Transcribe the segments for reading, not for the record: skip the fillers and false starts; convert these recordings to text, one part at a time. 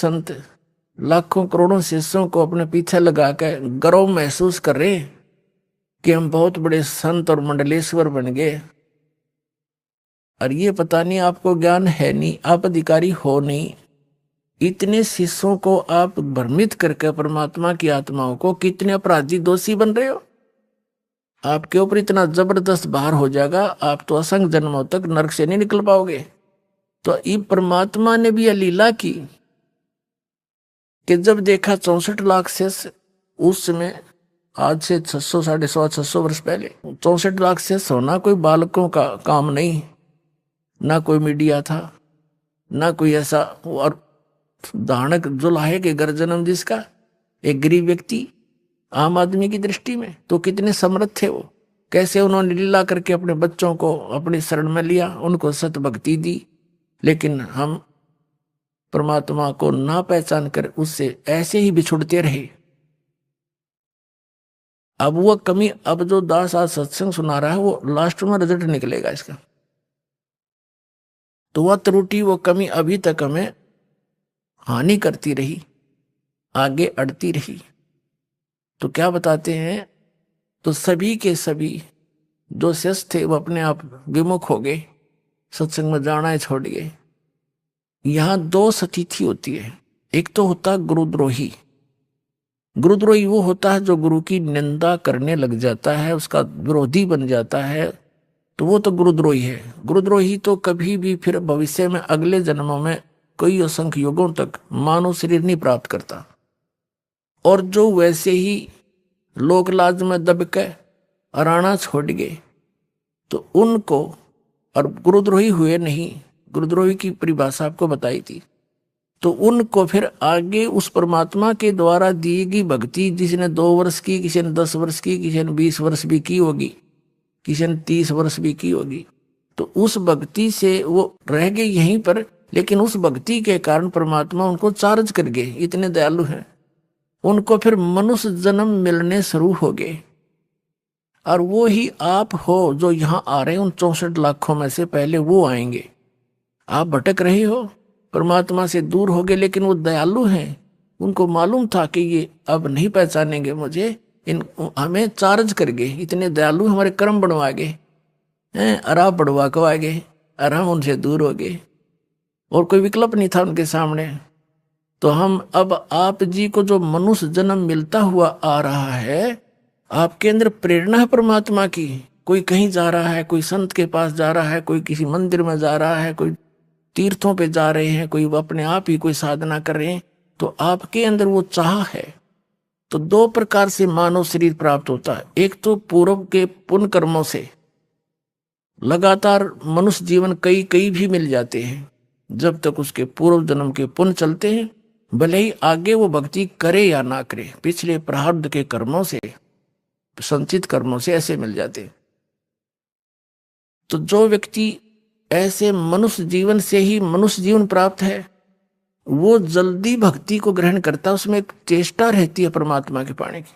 संत लाखों करोड़ों शिष्यों को अपने पीछे लगा कर गर्व महसूस कर रहे हैं कि हम बहुत बड़े संत और मंडलेश्वर बन गए, और ये पता नहीं आपको ज्ञान है नहीं, आप अधिकारी हो नहीं। इतने शिष्यों को आप भ्रमित करके परमात्मा की आत्माओं को कितने अपराधी दोषी बन रहे हो। आपके ऊपर इतना जबरदस्त भार हो जाएगा, आप तो असंख्य जन्मों तक नरक से नहीं निकल पाओगे। तो ये परमात्मा ने भी यह लीला की कि जब देखा 64 लाख से उस समय, आज से 600 650 वर्ष पहले 64 लाख से होना कोई बालकों का काम नहीं, ना कोई मीडिया था, ना कोई ऐसा। और दानक जुलाहे के घर जन्म जिसका, एक गरीब व्यक्ति, आम आदमी की दृष्टि में तो कितने समर्थ थे वो। कैसे उन्होंने लीला करके अपने बच्चों को अपनी शरण में लिया, उनको सत भक्ति दी। लेकिन हम परमात्मा को ना पहचान कर उससे ऐसे ही बिछुड़ते रहे। अब वो कमी, अब जो दास आज सत्संग सुना रहा है वो लास्ट में रिजल्ट निकलेगा इसका। तो वह त्रुटि, वो कमी अभी तक हमें हानि करती रही, आगे अड़ती रही। तो क्या बताते हैं, तो सभी के सभी जो शिष्य थे वो अपने आप विमुख हो गए, सत्संग में जाना ही छोड़ गए। यहां दो स्थिति होती है। एक तो होता है गुरुद्रोही। गुरुद्रोही वो होता है जो गुरु की निंदा करने लग जाता है, उसका विरोधी बन जाता है, तो वो तो गुरुद्रोही है। गुरुद्रोही तो कभी भी फिर भविष्य में अगले जन्मों में कई असंख्य युगों तक मानव शरीर नहीं प्राप्त करता। और जो वैसे ही लोक लाज में दब के अराना छोड़ गए तो उनको, और गुरुद्रोही हुए नहीं, गुरुद्रोही की परिभाषा आपको बताई थी, तो उनको फिर आगे उस परमात्मा के द्वारा दी गई भक्ति, जिसने 2 वर्ष की, किसी ने 10 वर्ष की, किसी ने 20 वर्ष भी की होगी, किसी ने 30 वर्ष भी की होगी, तो उस भक्ति से वो रह गए यहीं पर। लेकिन उस भक्ति के कारण परमात्मा उनको चार्ज कर गए, इतने दयालु हैं। उनको फिर मनुष्य जन्म मिलने शुरू हो गए। और वो ही आप हो जो यहाँ आ रहे हैं, उन 64 लाखों में से पहले वो आएंगे। आप भटक रहे हो, परमात्मा से दूर हो गए, लेकिन वो दयालु हैं। उनको मालूम था कि ये अब नहीं पहचानेंगे मुझे, हमें चार्ज कर गए, इतने दयालु हमारे कर्म बढ़वा गए हैं, और आप बढ़वा को आ गए, और हम उनसे दूर हो गए, और कोई विकल्प नहीं था उनके सामने। तो हम अब आप जी को जो मनुष्य जन्म मिलता हुआ आ रहा है, आपके अंदर प्रेरणा है परमात्मा की। कोई कहीं जा रहा है, कोई संत के पास जा रहा है, कोई किसी मंदिर में जा रहा है, कोई तीर्थों पे जा रहे हैं, कोई अपने आप ही कोई साधना कर रहे हैं, तो आपके अंदर वो चाह है। तो 2 प्रकार से मानव शरीर प्राप्त होता है। एक तो पूर्व के पुण्य कर्मों से लगातार मनुष्य जीवन कई कई भी मिल जाते हैं, जब तक उसके पूर्व जन्म के पुण्य चलते हैं, भले ही आगे वो भक्ति करे या ना करे, पिछले प्रारब्ध के कर्मों से, संचित कर्मों से ऐसे मिल जाते हैं। तो जो व्यक्ति ऐसे मनुष्य जीवन से ही मनुष्य जीवन प्राप्त है, वो जल्दी भक्ति को ग्रहण करता है, उसमें एक चेष्टा रहती है परमात्मा के पाने की।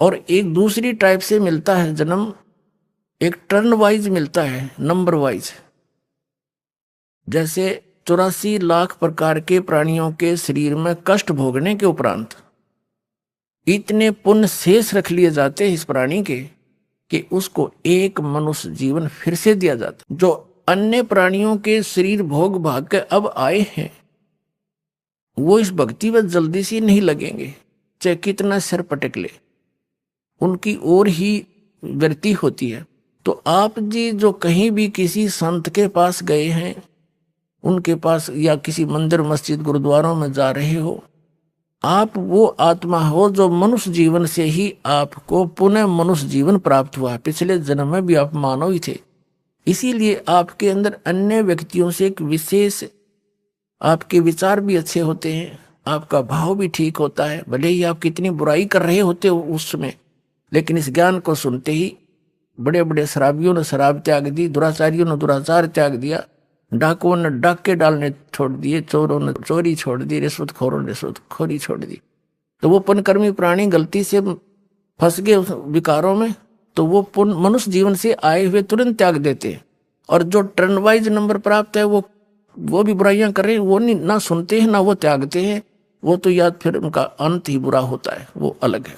और एक दूसरी टाइप से मिलता है जन्म, एक टर्न वाइज मिलता है, नंबर वाइज। जैसे 84 लाख प्रकार के प्राणियों के शरीर में कष्ट भोगने के उपरांत इतने पुण्य शेष रख लिए जाते हैं इस प्राणी के कि उसको एक मनुष्य जीवन फिर से दिया जाता। जो अन्य प्राणियों के शरीर भोग भाग के अब आए हैं, वो इस भक्ति में जल्दी से नहीं लगेंगे, चाहे कितना सिर पटक ले, उनकी ओर ही वृत्ति होती है। तो आप जी जो कहीं भी किसी संत के पास गए हैं, उनके पास, या किसी मंदिर मस्जिद गुरुद्वारों में जा रहे हो, आप वो आत्मा हो जो मनुष्य जीवन से ही आपको पुनः मनुष्य जीवन प्राप्त हुआ। पिछले जन्म में भी आप मानव ही थे, इसीलिए आपके अंदर अन्य व्यक्तियों से एक विशेष, आपके विचार भी अच्छे होते हैं, आपका भाव भी ठीक होता है। भले ही आप कितनी बुराई कर रहे होते हो उस समय, लेकिन इस ज्ञान को सुनते ही बड़े बड़े शराबियों ने शराब त्याग दी, दुराचारियों ने दुराचार त्याग दिया, डाकुओं ने डाके डालने छोड़ दिए, चोरों ने चोरी छोड़ दी, रिश्वतखोरों ने रिश्वतखोरी छोड़ दी। तो वो पुण्यकर्मी प्राणी गलती से फंस गए उस विकारों में, तो वो पुण्य मनुष्य जीवन से आए हुए तुरंत त्याग देते हैं। और जो टर्न वाइज नंबर प्राप्त है, वो भी बुराइयां कर रहे हैं, वो नहीं, ना सुनते हैं ना वो त्यागते हैं, वो तो याद फिर उनका अंत ही बुरा होता है, वो अलग है।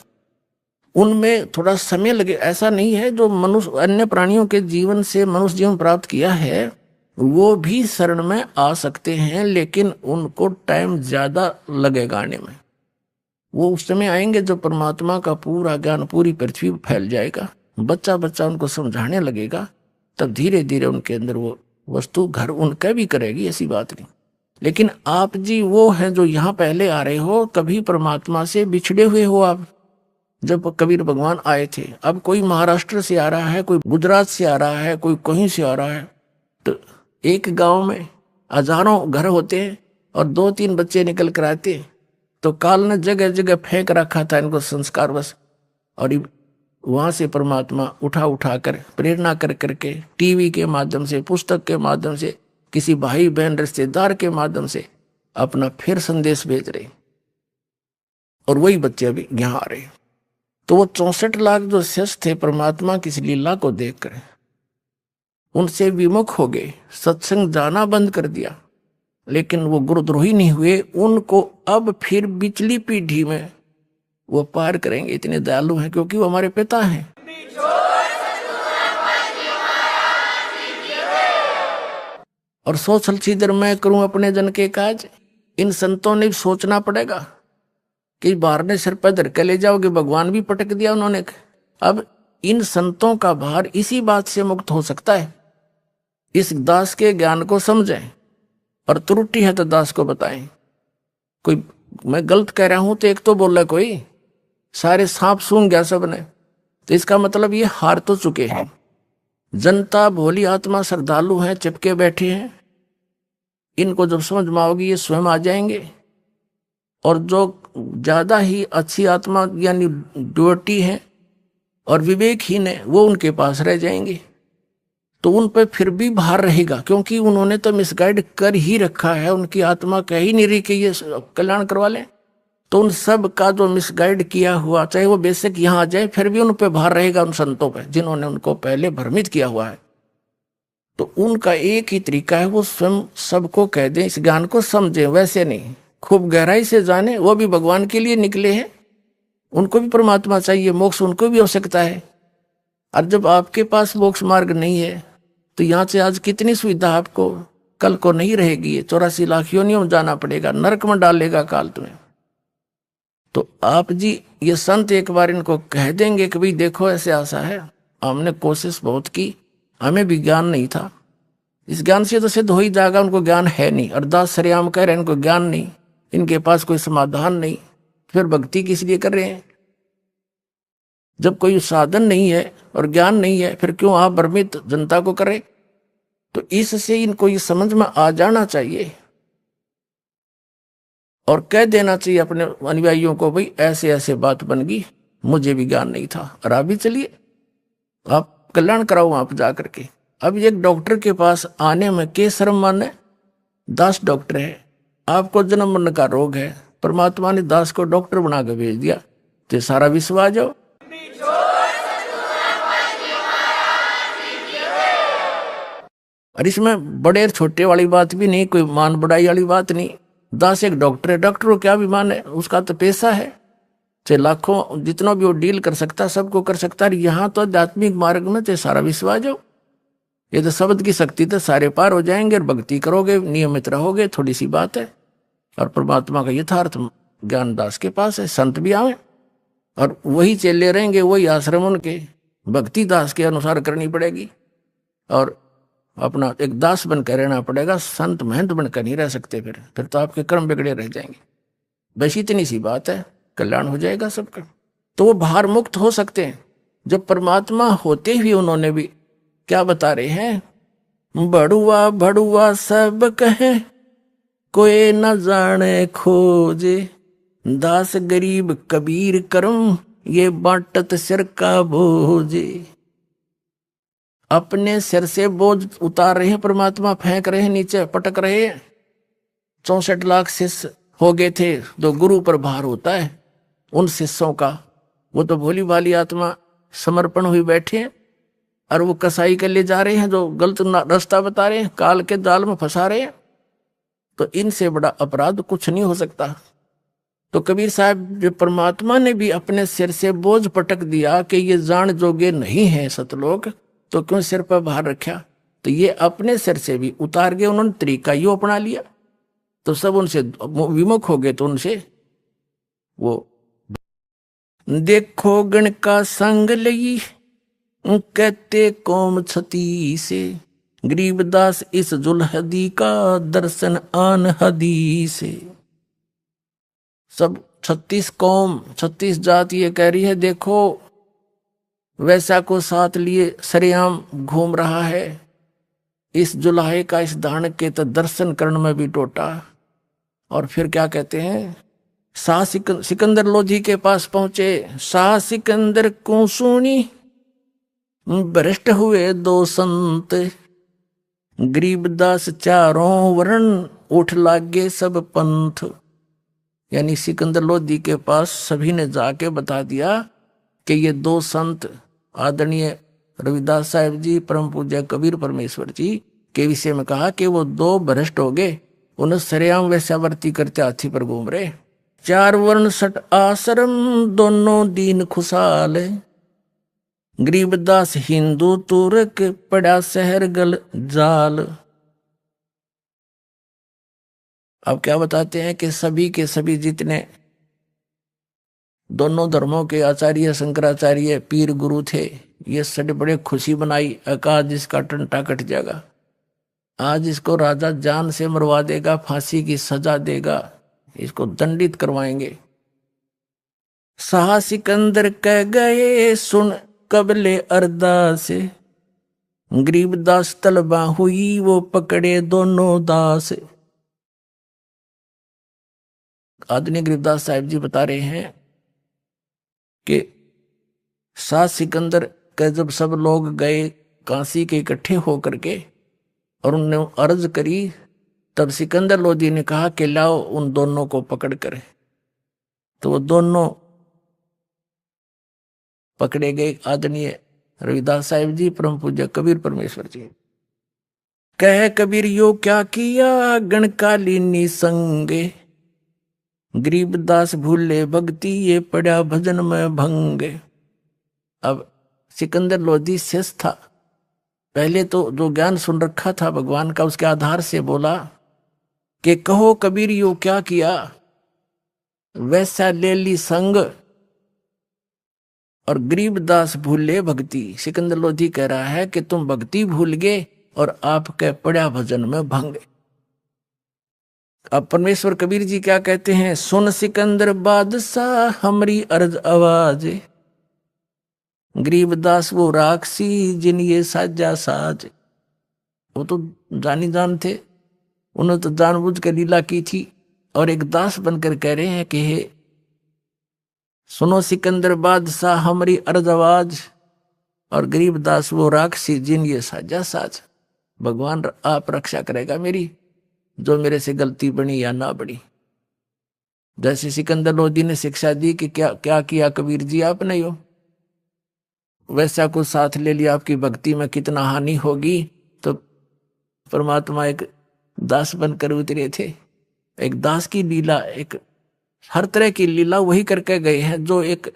उनमें थोड़ा समय लगे, ऐसा नहीं है। जो मनुष्य अन्य प्राणियों के जीवन से मनुष्य जीवन प्राप्त किया है वो भी शरण में आ सकते हैं, लेकिन उनको टाइम ज्यादा लगेगा आने में। वो उस समय आएंगे जब परमात्मा का पूरा ज्ञान पूरी पृथ्वी पर फैल जाएगा, बच्चा बच्चा उनको समझाने लगेगा, तब धीरे धीरे उनके अंदर वो वस्तु घर उनका भी करेगी, ऐसी बात नहीं। लेकिन आप जी वो हैं जो यहाँ पहले आ रहे हो, कभी परमात्मा से बिछड़े हुए हो आप। जब कबीर भगवान आए थे, अब कोई महाराष्ट्र से आ रहा है, कोई गुजरात से आ रहा है, कोई कहीं से आ रहा है, तो एक गांव में हजारों घर होते हैं और 2-3 बच्चे निकल कर आते, तो काल ने जगह जगह फेंक रखा था इनको संस्कार बस। और वहां से परमात्मा उठा उठा कर प्रेरणा कर करके टीवी के माध्यम से, पुस्तक के माध्यम से, किसी भाई बहन रिश्तेदार के माध्यम से अपना फिर संदेश भेज रहे, और वही बच्चे अभी यहाँ आ रहे। तो वो 64 लाख जो शिष्य थे परमात्मा की इस लीला को देखकर उनसे विमुख हो गए, सत्संग जाना बंद कर दिया, लेकिन वो गुरुद्रोही नहीं हुए। उनको अब फिर बिचली पीढ़ी में वो पार करेंगे, इतने दयालु हैं, क्योंकि वो हमारे पिता हैं। और सोच छलछीदर मैं करूं अपने जन के काज, इन संतों ने सोचना पड़ेगा कि बाहर ने सिर पर धर के ले जाओगे, भगवान भी पटक दिया उन्होंने। अब इन संतों का भार इसी बात से मुक्त हो सकता है, इस दास के ज्ञान को समझें, और त्रुटि है तो दास को बताएं। कोई मैं गलत कह रहा हूं तो एक तो बोला कोई, सारे सांप सूंघ गया सबने, तो इसका मतलब ये हार तो चुके हैं। जनता भोली आत्मा श्रद्धालु हैं, चिपके बैठे हैं, इनको जब समझ में आओगी ये स्वयं आ जाएंगे। और जो ज्यादा ही अच्छी आत्मा यानी ड्योटी है और विवेकहीन है, वो उनके पास रह जाएंगे। तो उन पे फिर भी भार रहेगा, क्योंकि उन्होंने तो मिसगाइड कर ही रखा है, उनकी आत्मा कह ही नहीं रही कि ये कल्याण करवा लें। तो उन सब का जो मिसगाइड किया हुआ, चाहे वो बेशक यहाँ आ जाए, फिर भी उन पे भार रहेगा, उन संतों पे जिन्होंने उनको पहले भ्रमित किया हुआ है। तो उनका एक ही तरीका है, वो स्वयं सबको कह दें, इस ज्ञान को समझें, वैसे नहीं खूब गहराई से जाने। वो भी भगवान के लिए निकले हैं, उनको भी परमात्मा चाहिए, मोक्ष उनको भी आवश्यकता है। और जब आपके पास मोक्ष मार्ग नहीं है तो यहाँ से आज कितनी सुविधा आपको कल को नहीं रहेगी। 84 लाख योनियों में जाना पड़ेगा, नरक में डालेगा काल तुम्हें। तो आप जी ये संत एक बार इनको कह देंगे कि भाई देखो ऐसे आशा है, हमने कोशिश बहुत की, हमें भी ज्ञान नहीं था, इस ज्ञान से तो सिद्ध हो ही जाएगा, उनको ज्ञान है नहीं। अरदास सरेआम कह रहे हैं, इनको ज्ञान नहीं, इनके पास कोई समाधान नहीं, फिर भक्ति किस लिए कर रहे हैं? जब कोई साधन नहीं है और ज्ञान नहीं है, फिर क्यों आप भ्रमित जनता को करें? तो इससे इनको ये समझ में आ जाना चाहिए और कह देना चाहिए अपने अनुयायियों को, भाई ऐसे ऐसे बात बन गई, मुझे भी ज्ञान नहीं था। और आप भी चलिए, आप कल्याण कराओ आप जा करके। अब एक डॉक्टर के पास आने में के शर्म माने? दास डॉक्टर है, आपको जन्म मरण का रोग है, परमात्मा ने दास को डॉक्टर बना के भेज दिया, तो सारा विश्व आ जाओ। और इसमें बड़े छोटे वाली बात भी नहीं, कोई मान बढ़ाई वाली बात नहीं। दास एक डॉक्टर है, डॉक्टर को क्या भी मान है, उसका तो पैसा है, चाहे लाखों जितना भी वो डील कर सकता, सबको कर सकता है। यहाँ तो आध्यात्मिक मार्ग में चाहे सारा विश्व आ जाओ, ये तो शब्द की शक्ति तो सारे पार हो जाएंगे। और भक्ति करोगे, नियमित रहोगे, थोड़ी सी बात है। और परमात्मा का यथार्थ ज्ञान दास के पास है, संत भी आवे और वही चेले रहेंगे, वही आश्रम उनके भक्ति दास के अनुसार करनी पड़ेगी, और अपना एक दास बनकर रहना पड़ेगा, संत महंत बनकर नहीं रह सकते। फिर तो आपके कर्म बिगड़े रह जाएंगे। बस इतनी सी बात है, कल्याण हो जाएगा सबका। तो वो भार मुक्त हो सकते हैं। जब परमात्मा होते हुए उन्होंने भी क्या बता रहे हैं, बड़ुआ भड़ुआ सब कहे, कोई न जाने खोजे, दास गरीब कबीर करम, ये बाटत सिर का बोझे। अपने सिर से बोझ उतार रहे हैं परमात्मा, फेंक रहे हैं नीचे, पटक रहे हैं। 64 लाख शिष्य हो गए थे, तो गुरु पर भार होता है उन शिष्यों का। वो तो भोली भाली आत्मा समर्पण हुई बैठे हैं, और वो कसाई के ले जा रहे हैं, जो गलत रास्ता बता रहे हैं, काल के जाल में फंसा रहे हैं। तो इनसे बड़ा अपराध कुछ नहीं हो सकता। तो कबीर साहब जो परमात्मा ने भी अपने सिर से बोझ पटक दिया कि ये जान जोगे नहीं है सतलोक, तो क्यों सिर पर भार रखा, तो ये अपने सिर से भी उतार गए, उन्होंने तरीका यो अपना लिया, तो सब उनसे विमुख हो गए। तो उनसे वो देखो गण का संग लई कहते कौम छती से, गरीबदास इस जुलहदी का दर्शन आन हदी से। सब 36 कौम 36 जात ये कह रही है देखो वैसा को साथ लिए सरेआम घूम रहा है, इस जुलाहे का इस दान के तो दर्शन करण में भी टोटा। और फिर क्या कहते हैं, शाह सिकंदर लोधी के पास पहुंचे, शाह सिकंदर को सुनी भ्रष्ट हुए दो संत, गरीबदास चारों वर्ण उठ लागे सब पंथ। यानी सिकंदर लोधी के पास सभी ने जाके बता दिया कि ये दो संत आदरणीय रविदास साहब जी, परम पूज्य कबीर परमेश्वर जी के विषय में कहा कि वो दो भ्रष्ट हो गए, उन्हें सरेआम वैश्यावर्ती करते हाथी पर घूम रहे। चार वर्ण सट आश्रम दोनों दीन खुशहाल, गरीबदास हिंदू तुर्क पड़ा शहर गल जाल। अब क्या बताते हैं कि सभी के सभी जितने दोनों धर्मों के आचार्य शंकराचार्य पीर गुरु थे, ये सब बड़े खुशी बनाई, अकाज इसका टंटा कट जाएगा, आज इसको राजा जान से मरवा देगा, फांसी की सजा देगा, इसको दंडित करवाएंगे। शाह सिकंदर कह गए सुन कबले अरदास, गरीबदास तलबा हुई वो पकड़े दोनों दास। आदरणीय गरीबदास साहिब जी बता रहे हैं कि शाह सिकंदर के जब सब लोग गए काशी के इकट्ठे होकर के और उन्होंने अर्ज करी, तब सिकंदर लोधी ने कहा कि लाओ उन दोनों को पकड़ कर। तो वो दोनों पकड़े गए, आदरणीय रविदास साहिब जी, परम पूज्य कबीर परमेश्वर जी। कह कबीर यो क्या किया गणकालीनी संगे, गरीबदास भूले भक्ति ये पड़ा भजन में भंग। अब सिकंदर लोधी शेष था, पहले तो जो ज्ञान सुन रखा था भगवान का, उसके आधार से बोला कि कहो कबीर यो क्या किया, वैसा ले ली संग और गरीबदास भूले भक्ति। सिकंदर लोधी कह रहा है कि तुम भक्ति भूल गए और आपके पड़ा भजन में भंग। अब परमेश्वर कबीर जी क्या कहते हैं, सुन सिकंदर बादशाह हमारी अर्ज आवाज, गरीबदास वो राक्षसी जिन ये साजा साज। वो तो जानी जान थे, उन्होंने तो जानबूझ कर लीला की थी, और एक दास बनकर कह रहे हैं कि हे सुनो सिकंदर बादशाह हमारी अर्ज आवाज, और गरीबदास वो राक्षसी जिन ये साजा साज। भगवान आप रक्षा करेगा मेरी, जो मेरे से गलती बनी या ना बनी। जैसे सिकंदर लोधी ने शिक्षा दी कि क्या क्या किया कबीर जी आपने, यो वैसा कुछ साथ ले लिया, आपकी भक्ति में कितना हानि होगी। तो परमात्मा एक दास बनकर उतरे थे। एक दास की लीला, एक हर तरह की लीला वही करके गए हैं जो एक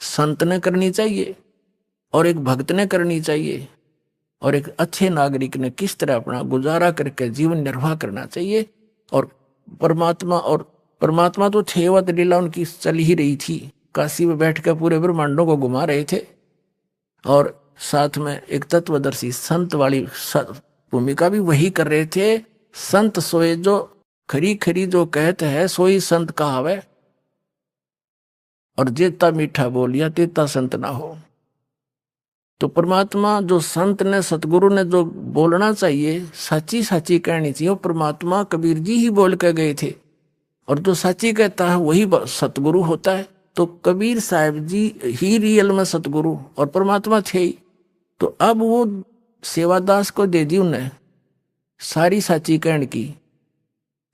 संत ने करनी चाहिए और एक भक्त ने करनी चाहिए और एक अच्छे नागरिक ने किस तरह अपना गुजारा करके जीवन निर्वाह करना चाहिए। और परमात्मा तो छेवत लीला उनकी चल ही रही थी, काशी में बैठकर पूरे ब्रह्मांडों को घुमा रहे थे, और साथ में एक तत्वदर्शी संत वाली भूमिका भी वही कर रहे थे। संत सोए जो खरी खरी जो कहते हैं सोई संत कहावे, और जेता मीठा बोलिया तेता संत ना हो। तो परमात्मा जो संत ने सतगुरु ने जो बोलना चाहिए, सच्ची सच्ची कहनी चाहिए, वो परमात्मा कबीर जी ही बोल के गए थे, और जो सच्ची कहता है वही सतगुरु होता है। तो कबीर साहब जी ही रियल में सतगुरु और परमात्मा थे ही। तो अब वो सेवादास को दे दी उन्हें सारी सच्ची कहने की,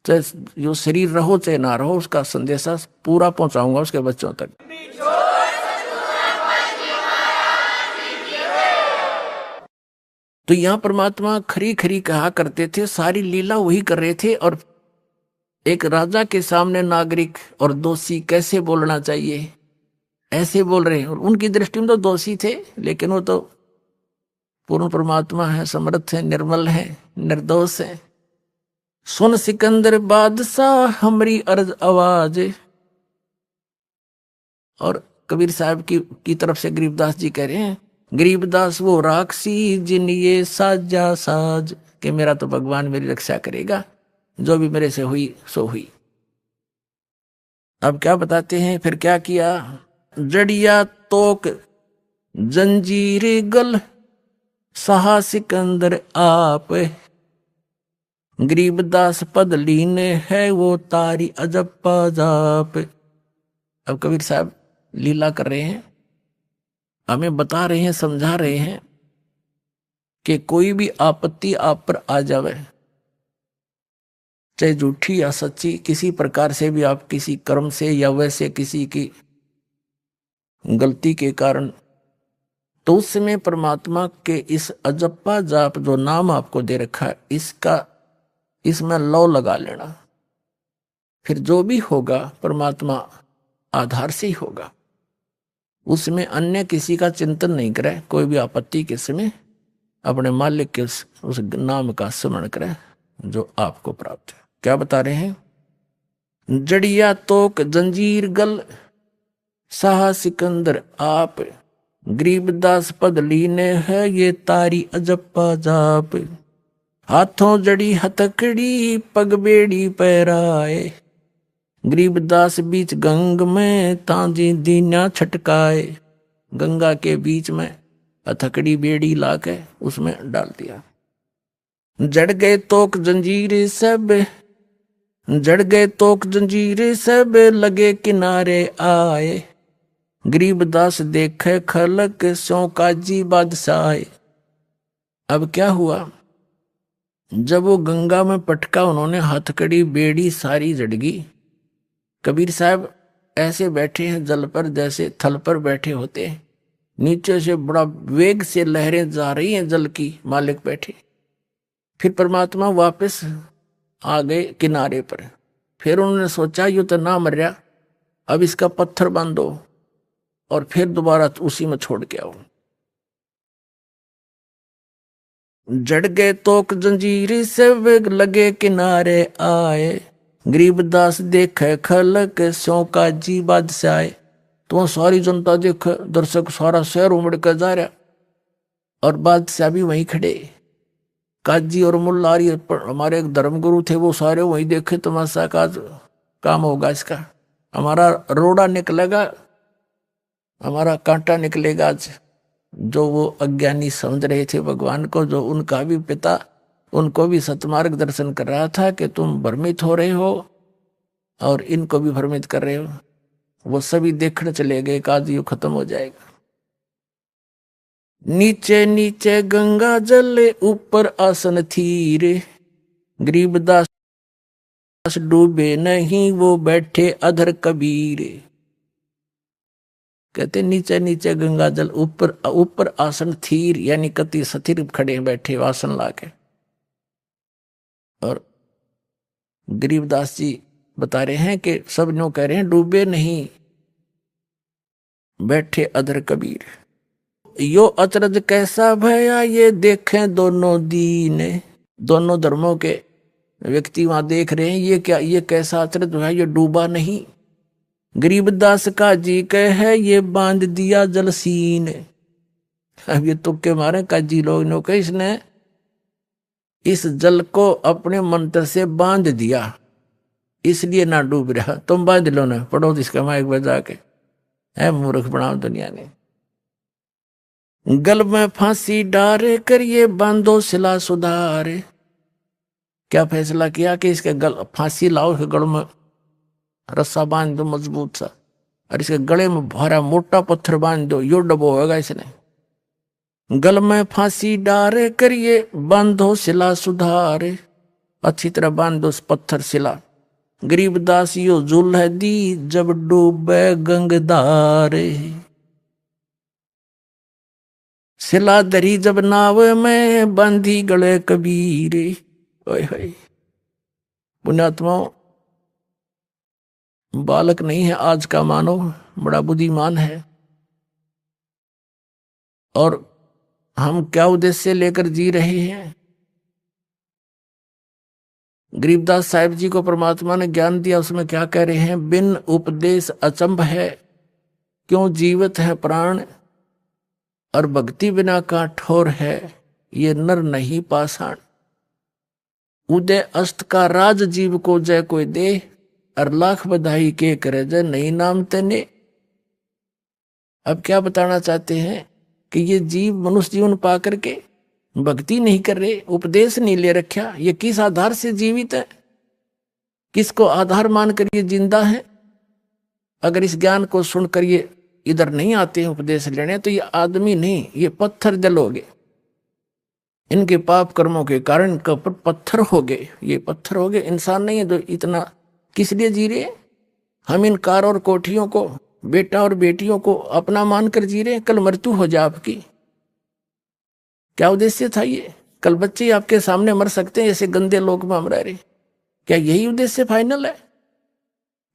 चाहे जो शरीर रहो चाहे ना रहो, उसका संदेशा पूरा पहुंचाऊंगा उसके बच्चों तक। तो यहां परमात्मा खरी खरी कहा करते थे, सारी लीला वही कर रहे थे। और एक राजा के सामने नागरिक और दोषी कैसे बोलना चाहिए, ऐसे बोल रहे हैं। और उनकी दृष्टि में तो दोषी थे, लेकिन वो तो पूर्ण परमात्मा है, समर्थ है, निर्मल है, निर्दोष है। सुन सिकंदर बादशाह हमारी अर्ज आवाज। और कबीर साहब की तरफ से गरीबदास जी कह रहे हैं, गरीबदास वो राक्षसी जिन ये साजा साज, कि मेरा तो भगवान मेरी रक्षा करेगा, जो भी मेरे से हुई सो हुई। अब क्या बताते हैं, फिर क्या किया। जड़िया तोक जंजीर गल सहा सिकंदर आप, गरीबदास पद लीने है वो तारी अजब जाप। अब कबीर साहब लीला कर रहे हैं, हमें बता रहे हैं, समझा रहे हैं कि कोई भी आपत्ति आप पर आ जावे, चाहे झूठी या सच्ची, किसी प्रकार से भी, आप किसी कर्म से या वैसे किसी की गलती के कारण, तो उस समय परमात्मा के इस अजप्पा जाप जो नाम आपको दे रखा है, इसमें लौ लगा लेना। फिर जो भी होगा परमात्मा आधार से ही होगा, उसमें अन्य किसी का चिंतन नहीं करे। कोई भी आपत्ति के समय अपने मालिक के उस नाम का स्मरण करे जो आपको प्राप्त है। क्या बता रहे हैं, जड़िया तोक जंजीर गल साहा सिकंदर आप, गरीबदास पद लीने है ये तारी अजप्पा जाप, हाथों जड़ी हथकड़ी पग बेड़ी पैराए, गरीबदास बीच गंग में तांजी दीना छटकाए। गंगा के बीच में हथकड़ी बेड़ी लाके उसमें डाल दिया। जड़ गए तोक जंजीर सब, जड़ गए तोक जंजीर सब, लगे किनारे आए, गरीबदास देखे खलक सो काजी बादशाह। अब क्या हुआ, जब वो गंगा में पटका, उन्होंने हथकड़ी बेड़ी सारी जड़गी। कबीर साहब ऐसे बैठे हैं जल पर, जैसे थल पर बैठे होते हैं, नीचे से बड़ा वेग से लहरें जा रही हैं जल की, मालिक बैठे। फिर परमात्मा वापस आ गए किनारे पर। फिर उन्होंने सोचा ये तो ना मर रहा, अब इसका पत्थर बांधो और फिर दोबारा उसी में छोड़ के आओ। जड़ गए तोक जंजीर से लगे किनारे आए, गरीबदास देखे खलक सो काजी बादशाह। तो सारी जनता देखे, दर्शक सारा शहर उमड़ कर जा रहा, और बादशाह भी वहीं खड़े। काजी और मुल्लारी हमारे एक धर्मगुरु थे, वो सारे वहीं देखे, तमाशा का काम होगा इसका, हमारा रोड़ा निकलेगा, हमारा कांटा निकलेगा आज। जो वो अज्ञानी समझ रहे थे भगवान को, जो उनका भी पिता उनको भी सतमार्ग दर्शन कर रहा था कि तुम भ्रमित हो रहे हो और इनको भी भ्रमित कर रहे हो, वो सभी देखने चले गए, काज यू खत्म हो जाएगा। नीचे नीचे गंगा जल ऊपर आसन थीर, गरीबदास डूबे नहीं वो बैठे अधर कबीर। कहते नीचे नीचे गंगा जल, ऊपर ऊपर आसन थीर, यानी कति स्थिर खड़े बैठे आसन लाके। और गरीबदास जी बता रहे हैं कि सब नो कह रहे हैं डूबे नहीं बैठे अधर कबीर। यो अचरज कैसा भया ये देखें दोनों दीन, दोनों धर्मों के व्यक्ति वहां देख रहे हैं, ये क्या, ये कैसा अचरज है, ये डूबा नहीं। गरीबदास का जी कहे ये बांध दिया जलसीन। अब ये तुक्के मारे काजी लोग ने कहा इसने इस जल को अपने मंत्र से बांध दिया, इसलिए ना डूब रहा। तुम बांध लो ना, पढ़ो इसका माइक बजा के, है मूर्ख बनाओ दुनिया ने। गल में फांसी डारे करिए बांधो सिला सुधारे। क्या फैसला किया कि इसके गल फांसी लाओ, इसके गल में रस्सा बांध दो मजबूत सा, और इसके गले में भारा मोटा पत्थर बांध दो, यो डबो होगा इसने। गल में फांसी डारे करिए बांधो सिला सुधारे, अच्छी तरह बांध दो पत्थर सिला। गरीबदास यो जुल है दी जब डूबे गंगदारे, सिला दरी जब नाव में बांधी गले कबीरे। ओए होए पुण्यात्माओं, बालक नहीं है आज का मानव, बड़ा बुद्धिमान है। और हम क्या उद्देश्य लेकर जी रहे हैं? गरीबदास साहिब जी को परमात्मा ने ज्ञान दिया, उसमें क्या कह रहे हैं? बिन उपदेश अचंभ है, क्यों जीवित है प्राण, और भक्ति बिना का ठोर है, ये नर नहीं पाषाण। उदय अस्त का राज जीव को जय कोई दे, और लाख बधाई के करे जय नहीं नाम तेने। अब क्या बताना चाहते हैं कि ये जीव मनुष्य जीवन पा करके भक्ति नहीं कर रहे, उपदेश नहीं ले रखा, ये किस आधार से जीवित है, किसको आधार मानकर ये जिंदा है? अगर इस ज्ञान को सुनकर ये इधर नहीं आते हैं उपदेश लेने, तो ये आदमी नहीं, ये पत्थर जल हो गए। इनके पाप कर्मों के कारण कपट पत्थर हो गए, ये पत्थर हो गए, इंसान नहीं है। तो इतना किस लिए जी रहे? हम इन कार और कोठियों को, बेटा और बेटियों को अपना मानकर जी रहे हैं। कल मृत्यु हो जाए आपकी, क्या उद्देश्य था ये? कल बच्चे आपके सामने मर सकते हैं, ऐसे गंदे लोग में हम रह रहे, क्या यही उद्देश्य फाइनल है?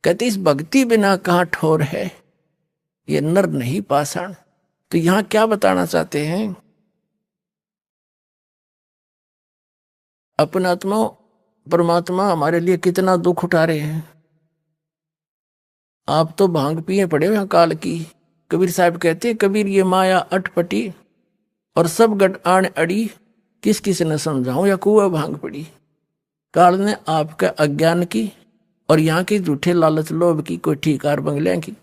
कहते इस भक्ति बिना कहाँ ठोर है, ये नर नहीं पाषाण। तो यहां क्या बताना चाहते हैं? अपना आत्मा परमात्मा हमारे लिए कितना दुख उठा रहे हैं। आप तो भांग पिए पड़े हो काल की। कबीर साहब कहते हैं, कबीर ये माया अटपटी, और सब गट आण अड़ी, किस किस न समझाऊं या कुआ भांग पड़ी। काल ने आपका अज्ञान की और यहाँ की झूठे लालच लोभ की, कोई ठीकार बंगले की,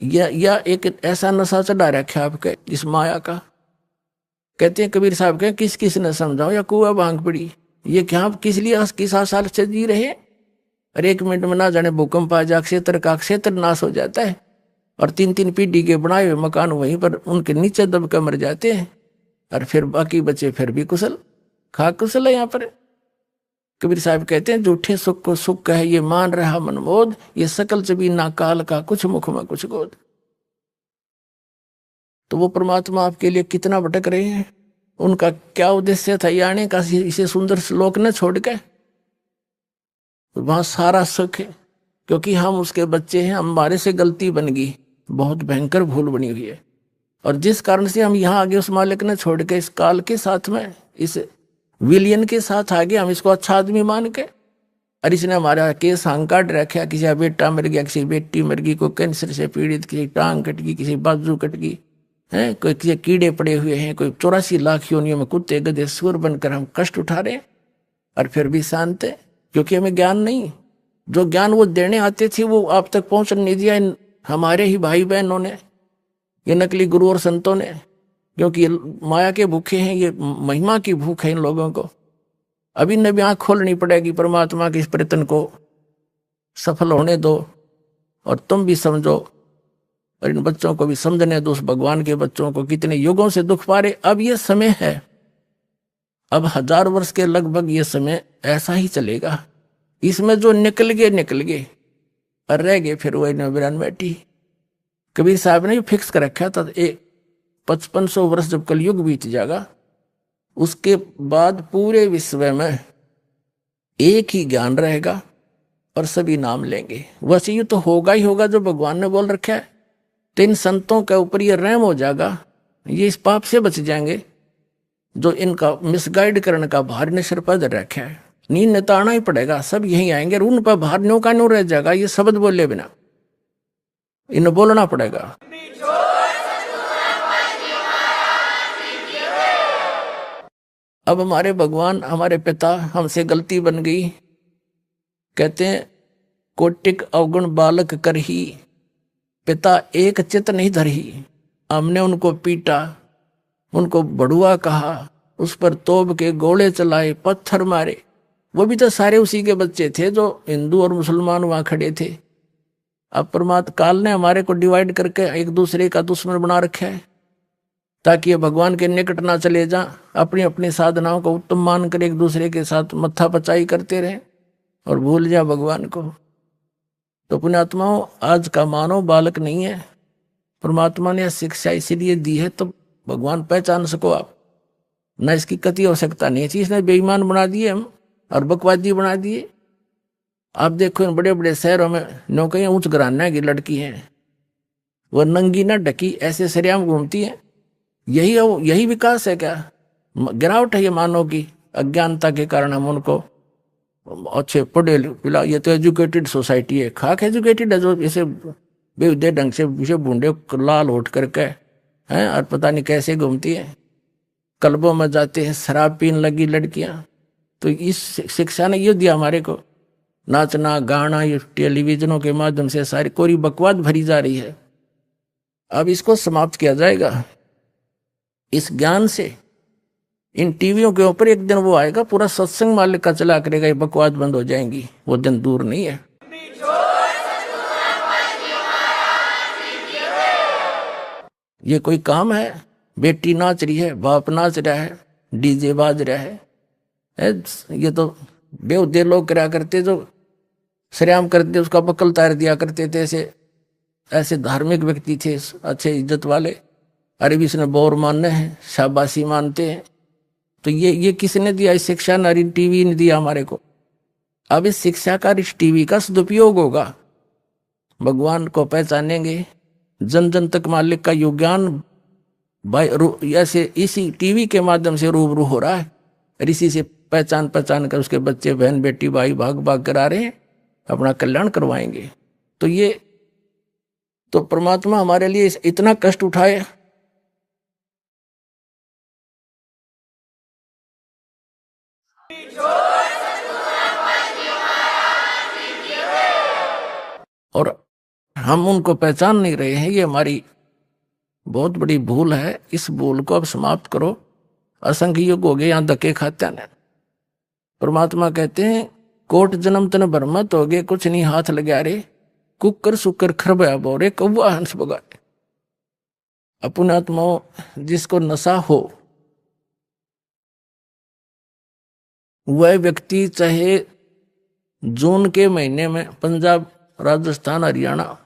या एक ऐसा नशा चढ़ा रखा आपके इस माया का। कहते हैं कबीर साहब के, किस किस ने समझाओ या कुआ भांग पड़ी। ये क्या आप किस लिए किस साल से जी रहे? और 1 मिनट में ना जाने भूकंप आ जा, क्षेत्र का क्षेत्र नाश हो जाता है, और 3-3 पीढ़ी के बनाए हुए मकान वहीं पर उनके नीचे दब कर मर जाते हैं, और फिर बाकी बचे फिर भी कुशल खा कुशल है। यहाँ पर कबीर साहब कहते हैं, झूठे सुख को सुख है ये मान रहा मनमोद, ये सकल चबी ना काल का कुछ मुख में कुछ गोद। तो वो परमात्मा आपके लिए कितना भटक रहे हैं, उनका क्या उद्देश्य था ये आने का, इसे सुंदर श्लोक न छोड़ के? वहां सारा सुख है, क्योंकि हम उसके बच्चे हैं, हमारे से गलती बन गई, बहुत भयंकर भूल बनी हुई है, और जिस कारण से हम यहाँ आगे उस मालिक ने छोड़ के इस काल के साथ में, इस विलियन के साथ आगे, हम इसको अच्छा आदमी मान के, और इसने हमारा केस हांग काट रखा, किसी का बेटा मर गया, किसी बेटी मर गई, कोई कैंसर से पीड़ित, किसी टांग कट गई, किसी बाजू कट गई है, कोई किसी कीड़े पड़े हुए हैं, कोई 84 लाख योनियों में कुत्ते गधे सुअर बनकर हम कष्ट उठा रहे हैं, और फिर भी शांत है, क्योंकि हमें ज्ञान नहीं। जो ज्ञान वो देने आते थे वो आप तक पहुंच नहीं दिया हमारे ही भाई बहनों ने, ये नकली गुरु और संतों ने, क्योंकि ये माया के भूखे हैं, ये महिमा की भूख है इन लोगों को। अभी न भी आंख खोलनी पड़ेगी, परमात्मा के इस प्रयत्न को सफल होने दो, और तुम भी समझो, और इन बच्चों को भी समझने दो, उस भगवान के बच्चों को कितने युगों से दुख पा रहे। अब ये समय है, अब 1000 वर्ष के लगभग ये समय ऐसा ही चलेगा। इसमें जो निकल गए और रह गए फिर वही नबीरान बैठी। कबीर साहब ने फिक्स कर रखा था, 5500 वर्ष जब कलयुग बीत जाएगा, उसके बाद पूरे विश्व में एक ही ज्ञान रहेगा और सभी नाम लेंगे। वैसे ये तो होगा ही होगा जो भगवान ने बोल रखा है। तो इन संतों के ऊपर ये रहम हो जाएगा, ये इस पाप से बच जाएंगे जो इनका मिसगाइड करने का भार ने सिर पर रखा है। नींद ने तो आना ही पड़ेगा, सब यहीं आएंगे, उन पर भार न्यों का न्यों रह जाएगा। ये शब्द बोले बिना इन्हें बोलना पड़ेगा। अब हमारे भगवान, हमारे पिता, हमसे गलती बन गई, कहते हैं कोटिक अवगुण बालक कर ही, पिता एक चित नहीं धरही। हमने उनको पीटा, उनको बड़ुआ कहा, उस पर तोप के गोले चलाए, पत्थर मारे। वो भी तो सारे उसी के बच्चे थे जो हिंदू और मुसलमान वहां खड़े थे। अब परमात्मा काल ने हमारे को डिवाइड करके एक दूसरे का दुश्मन बना रखा है, ताकि ये भगवान के निकट ना चले जा, अपनी अपनी साधनाओं को उत्तम मानकर एक दूसरे के साथ मत्था पचाई करते रहे और भूल जा भगवान को। तो पुण्यात्माओं, आज का मानव बालक नहीं है। परमात्मा ने शिक्षा इसीलिए दी है तो भगवान पहचान सको आप, न इसकी कति आवश्यकता नहीं है। इसने बेईमान बना दिए हम और बकवादी बना दिए। आप देखो इन बड़े बड़े शहरों में नौकरियां उच्च घराने की लड़की हैं, वो नंगी ना ढकी ऐसे सरेआम घूमती हैं। यही विकास है क्या? गिरावट है ये मानव की। अज्ञानता के कारण हम उनको अच्छे पढ़े पिला, ये तो एजुकेटेड सोसाइटी है, खाक एजुकेटेड है, जो इसे बेहुदे ढंग से इसे बूढ़े लाल होठ करके हैं और पता नहीं कैसे घूमती है। क्लबों में जाते हैं, शराब पीने लगी लड़कियां। तो इस शिक्षा ने ये दिया हमारे को, नाचना गाना ये टेलीविजनों के माध्यम से सारी कोरी बकवाद भरी जा रही है। अब इसको समाप्त किया जाएगा इस ज्ञान से। इन टीवियों के ऊपर एक दिन वो आएगा, पूरा सत्संग मालिक का चला करेगा, ये बकवाद बंद हो जाएंगी, वो दिन दूर नहीं है। ये कोई काम है? बेटी नाच रही है, बाप नाच रहा है, डीजे बाज रहा है। ये तो बेहुदे लोग करा करते, जो सरेआम करते उसका बकल तार दिया करते थे। ऐसे धार्मिक व्यक्ति थे, अच्छे इज्जत वाले। अरे भी इसने बोर मानने हैं, शाबाशी मानते हैं। तो ये किसने दिया? इस शिक्षा ने, टीवी ने दिया हमारे को। अब इस शिक्षा का, इस टीवी का सदुपयोग होगा, भगवान को पहचानेंगे, जन जन तक मालिक का योगदान ऐसे इसी टीवी के माध्यम से रूबरू हो रहा है। और इसी से पहचान कर उसके बच्चे बहन बेटी भाई भाग भाग कर आ रहे हैं, अपना कल्याण करवाएंगे। तो ये तो परमात्मा हमारे लिए इतना कष्ट उठाए। और हम उनको पहचान नहीं रहे हैं, ये हमारी बहुत बड़ी भूल है। इस भूल को अब समाप्त करो। असंख्य युग हो गए यहां धक्के खाते हैं। परमात्मा कहते हैं कोट जन्म तन भरमत हो गए, कुछ नहीं हाथ लगा रे, कुकर सुकर खरबया बोरे, कौआ हंस बगाए। अपने आत्माओं, जिसको नशा हो वह व्यक्ति चाहे जून के महीने में पंजाब राजस्थान हरियाणा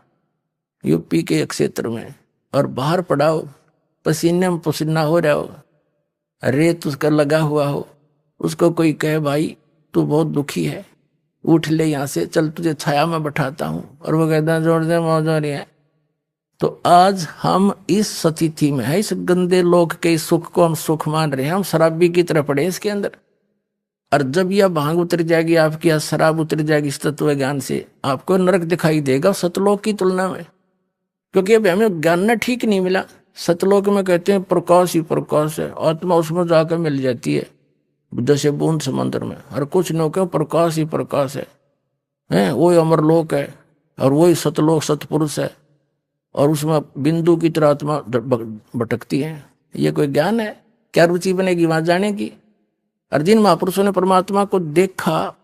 यूपी के क्षेत्र में और बाहर पड़ा हो, पसीने में पसीना हो रहा हो, रेत उसका लगा हुआ हो, उसको कोई कहे भाई तू बहुत दुखी है, उठ ले यहाँ से, चल तुझे छाया में बैठाता हूँ, और वो कहता है जोड़ दे मौज हो रही है। तो आज हम इस स्थिति में है, इस गंदे लोक के सुख को हम सुख मान रहे हैं, हम शराबी की तरह पड़े इसके अंदर। और जब यह भांग उतर जाएगी आपकी, या शराब उतर जाएगी इस तत्व ज्ञान से, आपको नरक दिखाई देगा सतलोक की तुलना में। क्योंकि अभी हमें ज्ञान न ठीक नहीं मिला। सतलोक में कहते हैं प्रकाश ही प्रकाश है, आत्मा उसमें जाकर मिल जाती है जैसे बूंद समंदर में। और कुछ लोग प्रकाश ही प्रकाश है, वही अमरलोक है और वही सतलोक सतपुरुष है, और उसमें बिंदु की तरह आत्मा भटकती है। ये कोई ज्ञान है? क्या रुचि बनेगी वहां जाने की? और जिन महापुरुषों ने परमात्मा को देखा,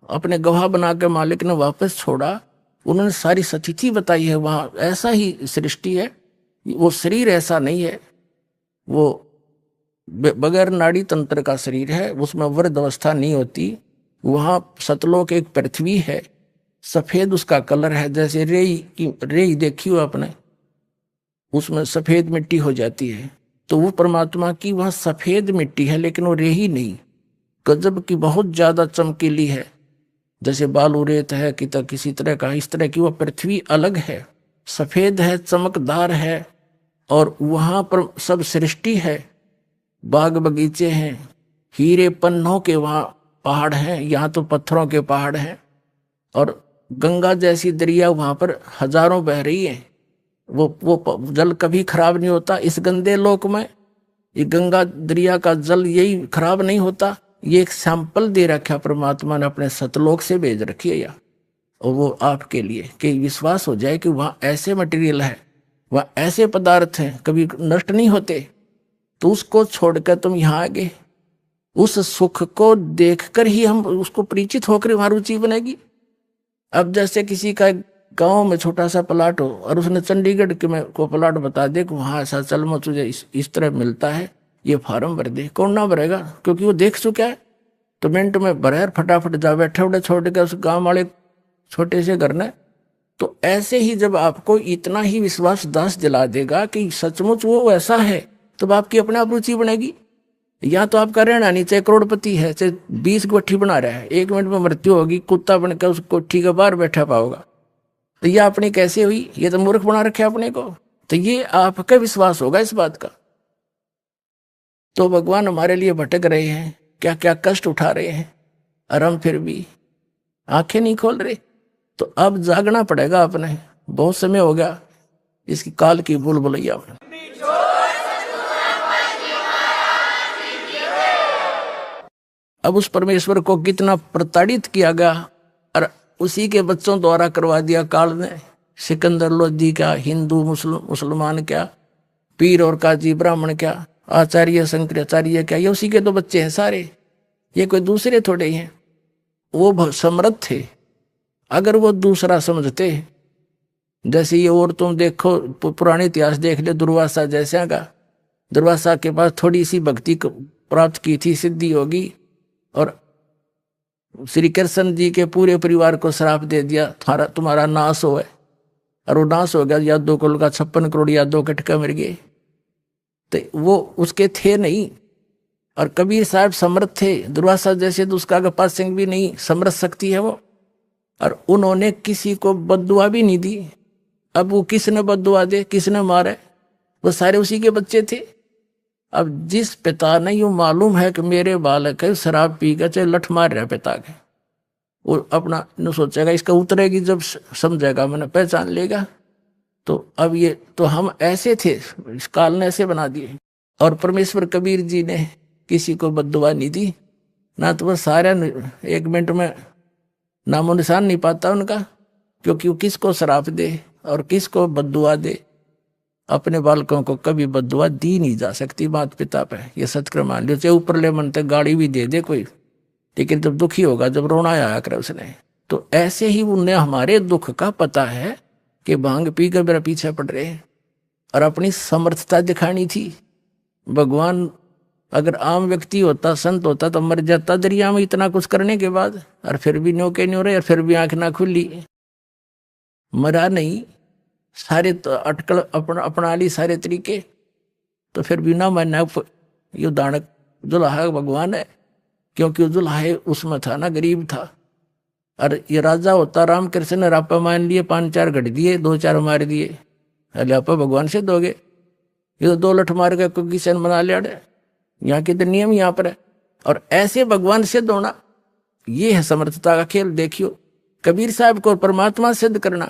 अपने गवाह बना के मालिक ने वापस छोड़ा, उन्होंने सारी स्थिति बताई है। वहां ऐसा ही सृष्टि है, वो शरीर ऐसा नहीं है, वो बगैर नाड़ी तंत्र का शरीर है, उसमें वृद्ध अवस्था नहीं होती। वहां सतलोक एक पृथ्वी है, सफेद उसका कलर है, जैसे रेई देखी हो आपने, उसमें सफेद मिट्टी हो जाती है। तो वो परमात्मा की वहां सफेद मिट्टी है, लेकिन वो रेही नहीं, गजब की बहुत ज्यादा चमकीली है, जैसे बालू रेत है कि किसी तरह का, इस तरह की वो पृथ्वी अलग है, सफेद है, चमकदार है। और वहां पर सब सृष्टि है, बाग बगीचे हैं, हीरे पन्नों के वहां पहाड़ हैं, यहाँ तो पत्थरों के पहाड़ हैं। और गंगा जैसी दरिया वहां पर हजारों बह रही है, वो जल कभी खराब नहीं होता। इस गंदे लोक में ये गंगा दरिया का जल यही खराब नहीं होता। ये एक सैंपल दे रखा परमात्मा ने, अपने सतलोक से भेज रखी है यहाँ, और वो आपके लिए कि विश्वास हो जाए कि वहां ऐसे मटेरियल है, वहां ऐसे पदार्थ हैं, कभी नष्ट नहीं होते। तो उसको छोड़कर तुम यहाँ आ गए, उस सुख को देखकर ही हम उसको परिचित होकर वहां रुचि बनेगी। अब जैसे किसी का गांव में छोटा सा प्लाट हो और उसने चंडीगढ़ के में को प्लाट बता दे कि वहां ऐसा चल में तुझे इस तरह मिलता है, ये फार्म भर दे, कौन ना भरेगा? क्योंकि वो देख चुका है। तो मिनट में भरे, फटाफट जा बैठे उठे छोड़ के उस गाँव वाले छोटे से घर ने। तो ऐसे ही जब आपको इतना ही विश्वास दास दिला देगा कि सचमुच वो ऐसा है, तब आपकी अपने आप रुचि बनेगी। या तो आपका रहना नहीं, चाहे करोड़पति है, चाहे 20 कोठी बना रहा है, 1 मिनट में मृत्यु होगी, कुत्ता बनकर उस कोठी के बाहर बैठा पाओगा। तो ये अपनी कैसे हुई? ये तो मूर्ख बना रखे अपने को। तो ये आपका विश्वास होगा इस बात का। तो भगवान हमारे लिए भटक रहे हैं, क्या क्या कष्ट उठा रहे हैं, और हम फिर भी आंखें नहीं खोल रहे। तो अब जागना पड़ेगा अपने। बहुत समय हो गया इसकी काल की भूल भुलैया में। अब उस परमेश्वर को कितना प्रताड़ित किया गया, और उसी के बच्चों द्वारा करवा दिया काल ने। सिकंदर लोधी क्या, हिंदू मुसलमान क्या, पीर और काजी ब्राह्मण क्या, आचार्य शंकराचार्य क्या, ये उसी के तो बच्चे हैं सारे, ये कोई दूसरे थोड़े हैं। वो समर्थ थे। अगर वो दूसरा समझते, जैसे ये, और तुम देखो पुराने इतिहास देख ले, दुर्वासा जैसा का, दुर्वासा के पास थोड़ी सी भक्ति प्राप्त की थी, सिद्धि होगी, और श्री कृष्ण जी के पूरे परिवार को श्राप दे दिया, तुम्हारा नाश हो है। और वो नाश हो गया, यादव कुल का 56 करोड़ यादव कटका मर गए। तो वो उसके थे नहीं। और कबीर साहब समर्थ थे, दुर्वासा जैसे तो उसका पास सिंह भी नहीं, समर्थ शक्ति है वो। और उन्होंने किसी को बद्दुआ भी नहीं दी। अब वो किसने बद्दुआ दे, किसने मारे? वो सारे उसी के बच्चे थे। अब जिस पिता ने यूं मालूम है कि मेरे बालक है शराब पी कर चाहे लठ मार रहा पिता के, वो अपना न सोचेगा, इसका उतरेगी जब समझेगा, मैंने पहचान लेगा। तो अब ये तो हम ऐसे थे, इस काल ने ऐसे बना दिए। और परमेश्वर कबीर जी ने किसी को बद्दुआ नहीं दी, ना तो वह सारा 1 मिनट में नामो निशान नहीं पाता उनका, क्योंकि वो किसको श्राप दे और किसको बद्दुआ दे। अपने बालकों को कभी बद्दुआ दी नहीं जा सकती माता पिता पे, ये सत्य मान लो। चाहे ऊपर ले मन तक गाड़ी भी दे दे कोई, लेकिन जब दुखी होगा, जब रोना आया करे उसने। तो ऐसे ही उन्हें हमारे दुख का पता है कि भांग पी कर मेरा पीछे पड़ रहे हैं, और अपनी समर्थता दिखानी थी। भगवान अगर आम व्यक्ति होता, संत होता, तो मर जाता दरिया में इतना कुछ करने के बाद, और फिर भी न्यो के न्यो रहे, और फिर भी आंख ना खुली। मरा नहीं, सारे तो अटकल अपना ली सारे तरीके, तो फिर भी ना मानना। ये दानक दुल्हा भगवान है, क्योंकि दुल्हा उसमें था ना, गरीब था। और ये राजा होता रामकृष्ण ने रापा मान लिए, 5-4 घट दिए, 2-4 मार दिए, अरे आपा भगवान से दोगे? ये तो 2 लठ मार के कोई किसान बना लिया। यहाँ के तो नियम यहाँ पर है। और ऐसे भगवान से दोना, ये है समर्थता का खेल। देखियो कबीर साहब को परमात्मा सिद्ध करना,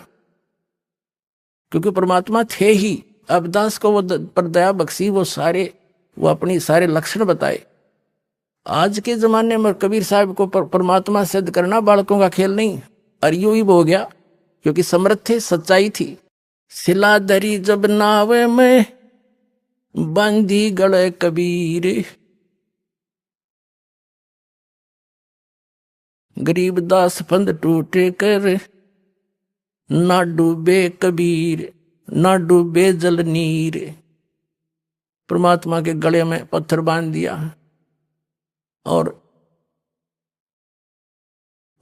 क्योंकि परमात्मा थे ही। अबदास को वो पर दया बख्शी, वो अपनी सारे लक्षण बताए। आज के जमाने में कबीर साहब को परमात्मा सिद्ध करना बालकों का खेल नहीं। और यूं ही हो गया, क्योंकि समर्थ थे, सच्चाई थी। सिला दरी जब नावे में बंदी गले कबीर, गरीब दास फंद टूटे कर ना डूबे कबीर, ना डूबे जल नीर। परमात्मा के गले में पत्थर बांध दिया, और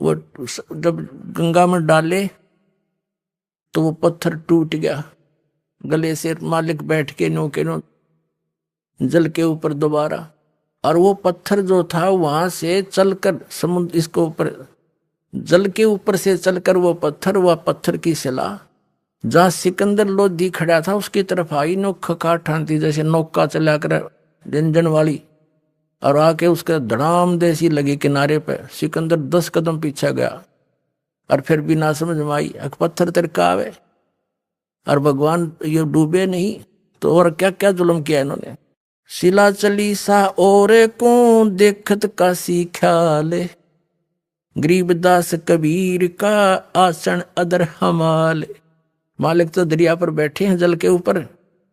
वो जब गंगा में डाले तो वो पत्थर टूट गया गले से। मालिक बैठ के नो जल के ऊपर दोबारा, और वो पत्थर जो था वहां से चलकर समुद्र, इसको ऊपर जल के ऊपर से चलकर वो पत्थर की शिला जहां सिकंदर लोधी खड़ा था उसकी तरफ आई, नोखा काट ठानती, जैसे नौका चला कर इंजन वाली, और आके उसके धड़ाम देसी लगी किनारे पे। सिकंदर 10 कदम पीछे गया, और फिर भी ना समझ में आई, पत्थर तिरका आवे। और भगवान ये डूबे नहीं तो और क्या क्या जुल्म किया इन्होंने। शिला चली सा और को देखत का ख्याल, गरीबदास कबीर का आसन अदर हमाल। मालिक तो दरिया पर बैठे हैं जल के ऊपर,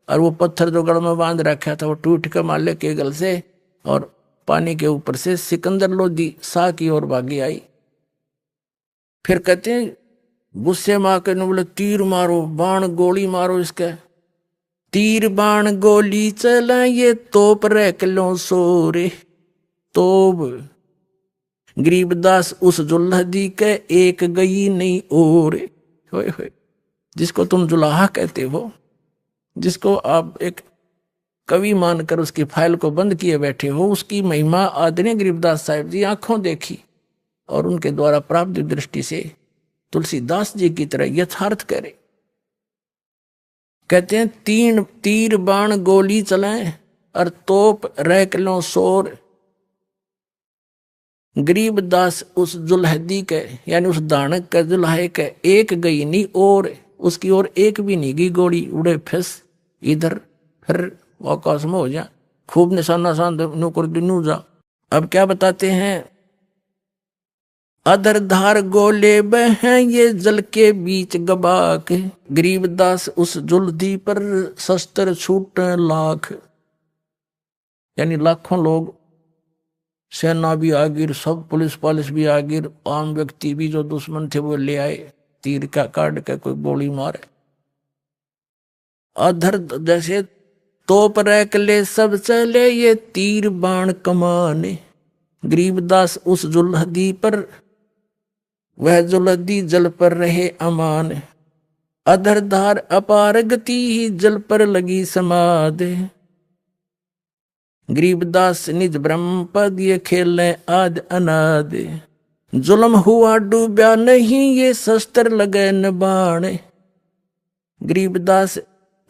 और वो पत्थर जो गढ़ में बांध रखा था वो टूट कर मालिक के गल से और पानी के ऊपर से सिकंदर लोधी सा की ओर भागी आई। फिर कहते हैं गुस्से में आकर बोले तीर मारो, बाण गोली मारो इसके। तीर बाण गोली चला ये तोप रख लो सोरे, तोब गरीबदास उस जुल्हदी के एक गई नहीं और। जिसको तुम जुलाहा कहते हो, जिसको आप एक कवि मानकर उसकी फाइल को बंद किए बैठे हो, उसकी महिमा आदरणीय गरीबदास साहिब जी आंखों देखी और उनके द्वारा प्राप्त दृष्टि से तुलसीदास जी की तरह यथार्थ करे। कहते हैं 3 तीर बाण गोली चलाएं और तोप रैक लो शोर। गरीबदास उस जुल्हदी के यानी उस दानक के जुल्हे के एक गई नहीं और उसकी ओर एक भी नहीं गई गोली, उड़े फिस इधर फिर आकाश में हो जा, खूब निशाना सान नौकर दिनू जा। अब क्या बताते हैं, अधर धार गोले बह ये जल के बीच गबाक। गरीबदास उस जुल्दी पर शस्त्र छूट लाख, यानी लाखों लोग, सेना भी आ गिर, सब पुलिस पालिस भी आ गिर, आम व्यक्ति भी जो दुश्मन थे वो ले आए, तीर का काट के कोई गोली मारे। अधर जैसे तोप रैक ले सब चले ये तीर बाण कमाने। गरीबदास उस जुल्हदी पर वह जुल्हदी जल पर रहे अमान। अधर धार अपार गति ही जल पर लगी समाध। गरीबदास निज ब्रह्म पद ये खेले आद अनाद। जुल्म हुआ डूबा नहीं ये शस्त्र लगे न बाण। गरीबदास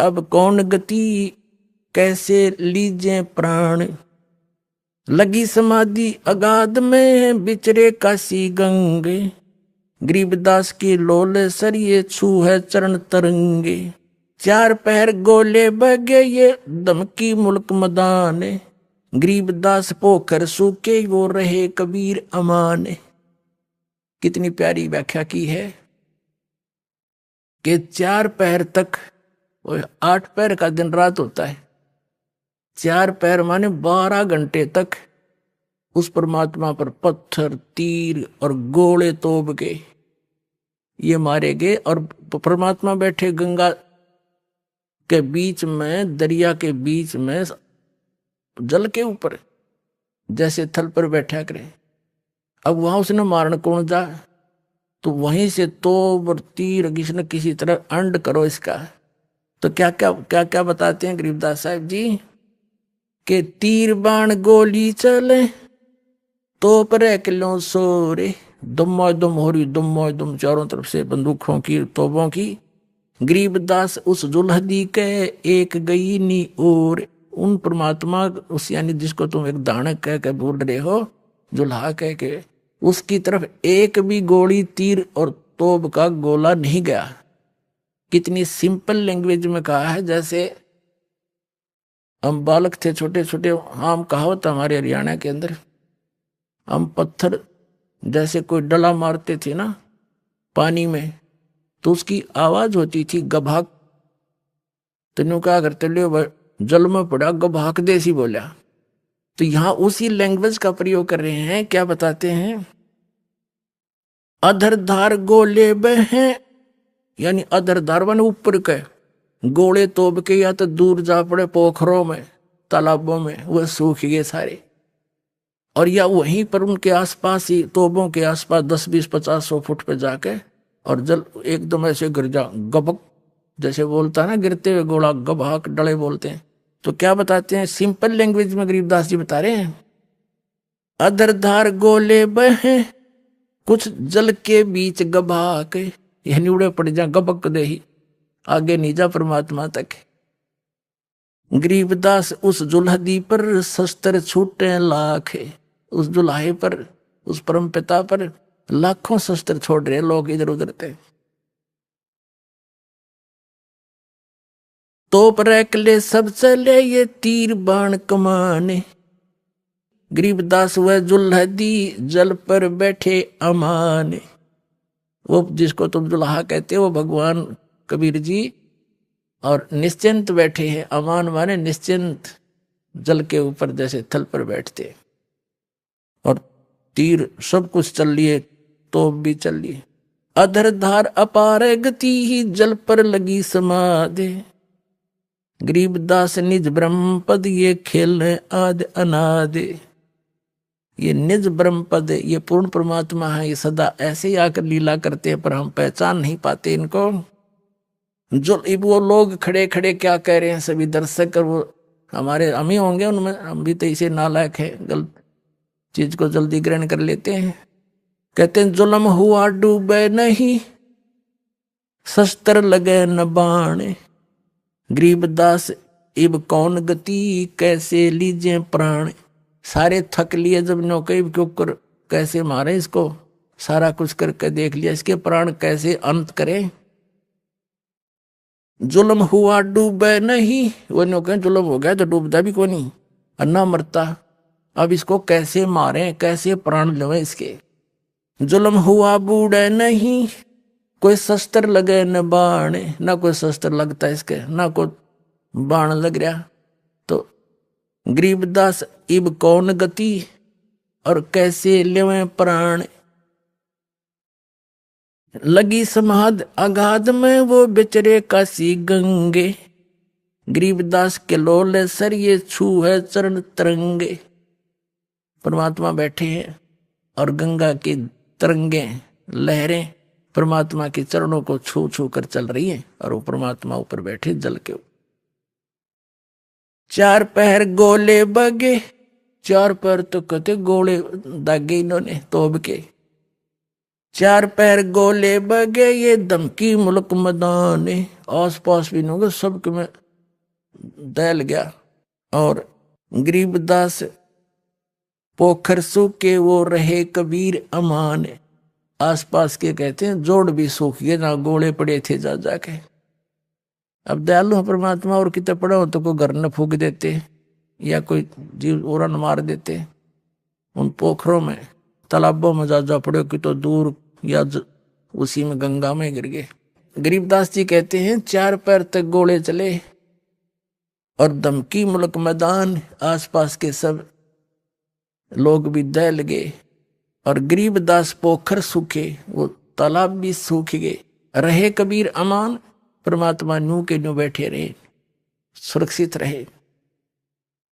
अब कौन गति कैसे लीजे प्राण। लगी समाधि अगाध में बिचरे काशी गंगे। गरीबदास की लोल सरिये छू है चरण तरंगे। 4 पहर गोले बगे ये दमकी मुल्क मदान। गरीबदास पोखर सूखे वो रहे कबीर अमान। कितनी प्यारी व्याख्या की है कि 4 पहर तक, 8 पहर का दिन रात होता है, 4 पहर माने 12 घंटे तक उस परमात्मा पर पत्थर तीर और गोले तोप के ये मारे गए। और परमात्मा बैठे गंगा के बीच में, दरिया के बीच में, जल के ऊपर, जैसे थल पर बैठा करे। अब वहां उसने मारन कौन जा, तो वहीं से तोप और तीर किसी न किसी तरह अंड करो इसका। तो क्या क्या क्या क्या बताते हैं गरीबदास साहिब जी के तीर बाण गोली चले तोप रे किलो सोरे। दुम दुम हो रही, दुम चारों तरफ से बंदूकों की तोपों की। गरीबदास उस जुल्हदी के एक गई नी और। उन परमात्मा उस यानी जिसको तुम एक दानक कह के बोल रहे हो, जुल्हा कह के, उसकी तरफ एक भी गोली तीर और तोप का गोला नहीं गया। कितनी सिंपल लैंग्वेज में कहा है, जैसे हम बालक थे छोटे छोटे, हम कहावत हमारे हरियाणा के अंदर, हम पत्थर जैसे कोई डला मारते थे ना पानी में, तो उसकी आवाज होती थी गभाक। तेनू क्या करते ले जल में पड़ा गभाक देसी बोला। तो यहां उसी लैंग्वेज का प्रयोग कर रहे हैं। क्या बताते हैं, अधरधार गोले बहे, यानी अधरधार वन ऊपर के गोले तोप के या तो दूर जा पड़े पोखरों में तालाबों में, वह सूख गए सारे। और या वहीं पर उनके आसपास ही तोपों के आसपास 10 20 50 100 फुट पे जाके और जल एकदम ऐसे गिर जा गबक, जैसे बोलता है ना गिरते हुए गोला गबहाक डले बोलते हैं। तो क्या बताते हैं, सिंपल लैंग्वेज में गरीबदास जी बता रहे हैं, अधरधार गोले बहे कुछ जल के बीच गबहाक, यानी उड़े पड़ जा गबक दे ही आगे नहीं जा परमात्मा तक। गरीबदास उस जुल्हदी पर शस्त्र छूटे लाख। उस जुल्हे पर, उस परम पिता पर लाखों शस्त्र छोड़ रहे लोग इधर उधर थे। तोप रैक ले सब चले ये तीर बाण कमाने। गरीबदास वह जुल्हदी जल पर बैठे अमान। वो जिसको तुम जुल्हा कहते हो वो भगवान कबीर जी, और निश्चिंत बैठे हैं। अमान माने निश्चिंत, जल के ऊपर जैसे थल पर बैठते, और तीर सब कुछ चल लिए, तोप भी चल लिए। अधरधार अपार गति ही जल पर लगी समाधि। गरीबदास निज ब्रह्म पद ये खेल आद अनाद। ये निज ब्रह्म पद, ये पूर्ण परमात्मा है, ये सदा ऐसे ही आकर लीला करते हैं पर हम पहचान नहीं पाते इनको। जो वो लोग खड़े खड़े क्या कह रहे हैं, सभी दर्शक, और वो हमारे हम ही होंगे उनमें, हम भी तो इसे नालायक है, गलत चीज को जल्दी ग्रहण कर लेते हैं। कहते हैं जुल्म हुआ डूबे नहीं, शस्त्र लगे न बाण, गरीबदास इब कौन गति, कैसे लीजे प्राण। सारे थक लिए जब नौके के ऊपर, कैसे मारे इसको, सारा कुछ करके देख लिया, इसके प्राण कैसे अंत करें। जुल्म हुआ डूबे नहीं, वो नौके जुल्म हो गया तो डूबता भी कोई नहीं, अन्ना मरता, अब इसको कैसे मारे, कैसे प्राण लेवे इसके। जुल्म हुआ बूढ़े नहीं, कोई शस्त्र लगे न बाण, ना कोई शस्त्र लगता इसके, ना कोई बाण लग रहा। तो गरीबदास इब कौन गति, और कैसे लेवे प्राण। लगी समाध अगाध में वो बेचरे काशी गंगे, गरीबदास के लोले सर ये छू है चरण तरंगे। परमात्मा बैठे हैं और गंगा की तरंगे लहरें परमात्मा के चरणों को छू छू कर चल रही हैं, और वो परमात्मा ऊपर बैठे जल के। चार पैर गोले बगे, चार पैर तो कहते गोले दागे इन्होंने तोब के। चार पैर गोले बगे ये धमकी मुल्क मैदान, आस पास भी नहीं सबके में दहल गया। और गरीबदास पोखर सूखे वो रहे कबीर अमान, आसपास के कहते हैं जोड़ भी सूख गए, ना गोले पड़े थे जा जाके। अब दयालु परमात्मा, और कितने पड़े हो तो कोई घर न फूक देते या कोई जीव और न मार देते। उन पोखरों में तालाबों में जा पड़े कि तो दूर, या उसी में गंगा में गिर गए। गरीबदास जी कहते हैं चार पैर तक गोले चले और धमकी मुल्क मैदान, आसपास के सब लोग भी दहल गए। और गरीबदास पोखर सूखे, वो तालाब भी सूख गए। रहे कबीर अमान, परमात्मा न्यू के न्यू बैठे रहे, सुरक्षित रहे।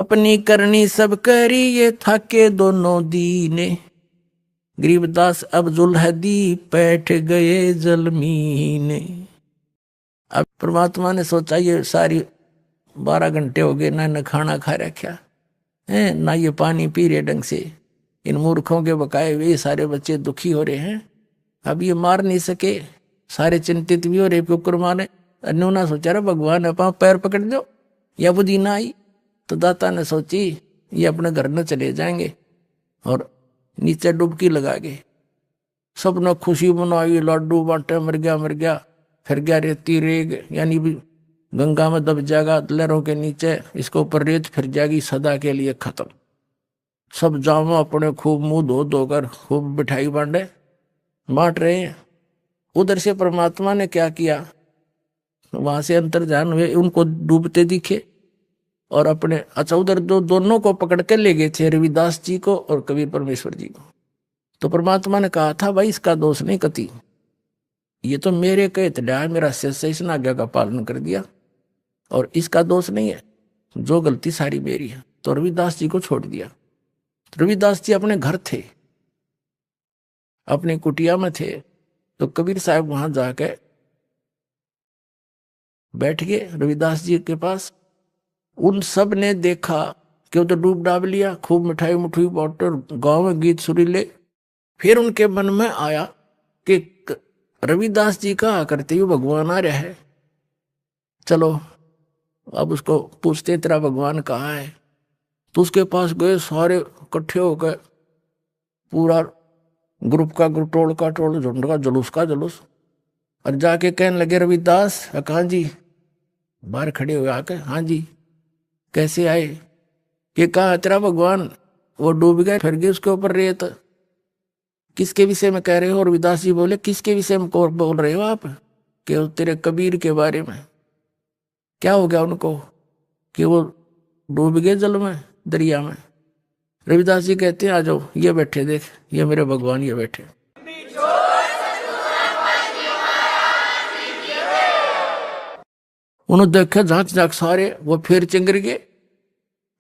अपनी करनी सब करी ये थाके दोनों दीने, गरीबदास अब जुल्हदी बैठ गए जलमीने। अब परमात्मा ने सोचा ये सारी 12 घंटे हो गए, ना खाना खा रखा है, ना ये पानी पी रहे ढंग से, इन मूर्खों के बकाए हुए सारे बच्चे दुखी हो रहे हैं, अब ये मार नहीं सके, सारे चिंतित भी हो रहे कुकर मारे। अन्यों सोचा रहा भगवान अपना पैर पकड़ दो, या बुद्धि ना आई तो दाता ने सोची ये अपने घर न चले जाएंगे, और नीचे डुबकी लगा गए। सब ने खुशी मनाई, लाडू बांटे, मर गया, फिर गया रेती रेग, यानी भी गंगा में दब जाएगा लहरों के नीचे, इसके ऊपर रेत फिर जाएगी सदा के लिए खत्म। सब जामो अपने खूब मुंह धो धोकर खूब मिठाई बांट रहे हैं। उधर से परमात्मा ने क्या किया, वहां से अंतर्ध्यान हुए, उनको डूबते दिखे और अपने, अच्छा उधर दोनों को पकड़ के ले गए थे, रविदास जी को और कबीर परमेश्वर जी को। तो परमात्मा ने कहा था भाई इसका दोष नहीं कति, ये तो मेरे कहे तड़ा है, मेरा शिष्य इसने आज्ञा का पालन कर दिया और इसका दोष नहीं है, जो गलती सारी मेरी है। तो रविदास जी को छोड़ दिया। रविदास जी अपने घर थे, अपनी कुटिया में थे, तो कबीर साहब वहां जाके बैठ गए रविदास जी के पास। उन सब ने देखा कि वो तो डूब डाब लिया, खूब मिठाई मुठाई बांटर, गांव में गीत सुरीले। फिर उनके मन में आया कि रविदास जी का करते हुए भगवान आ रहा है, चलो अब उसको पूछते तेरा भगवान कहाँ है। तो उसके पास गए, सारे इकट्ठे हो गए, पूरा ग्रुप का ग्रुप, टोल का टोल, झुंड का जुलूस का जुलूस, और जाके कहने लगे रविदास हाँ जी, बाहर खड़े हुए आके, हाँ जी कैसे आए, कि कहा तेरा भगवान, वो डूब गए, फिर गए उसके ऊपर रेत। किसके विषय में कह रहे हो? रविदास जी बोले किसके विषय में बोल रहे हो आप? कि तेरे कबीर के बारे में। क्या हो गया उनको कि वो डूब गए जल में, दरिया में। रविदास जी कहते हैं आ जाओ, ये बैठे, देख ये मेरे भगवान ये बैठे। उन्होंने देखा झांक झांक सारे, वो फिर चिंगर गए,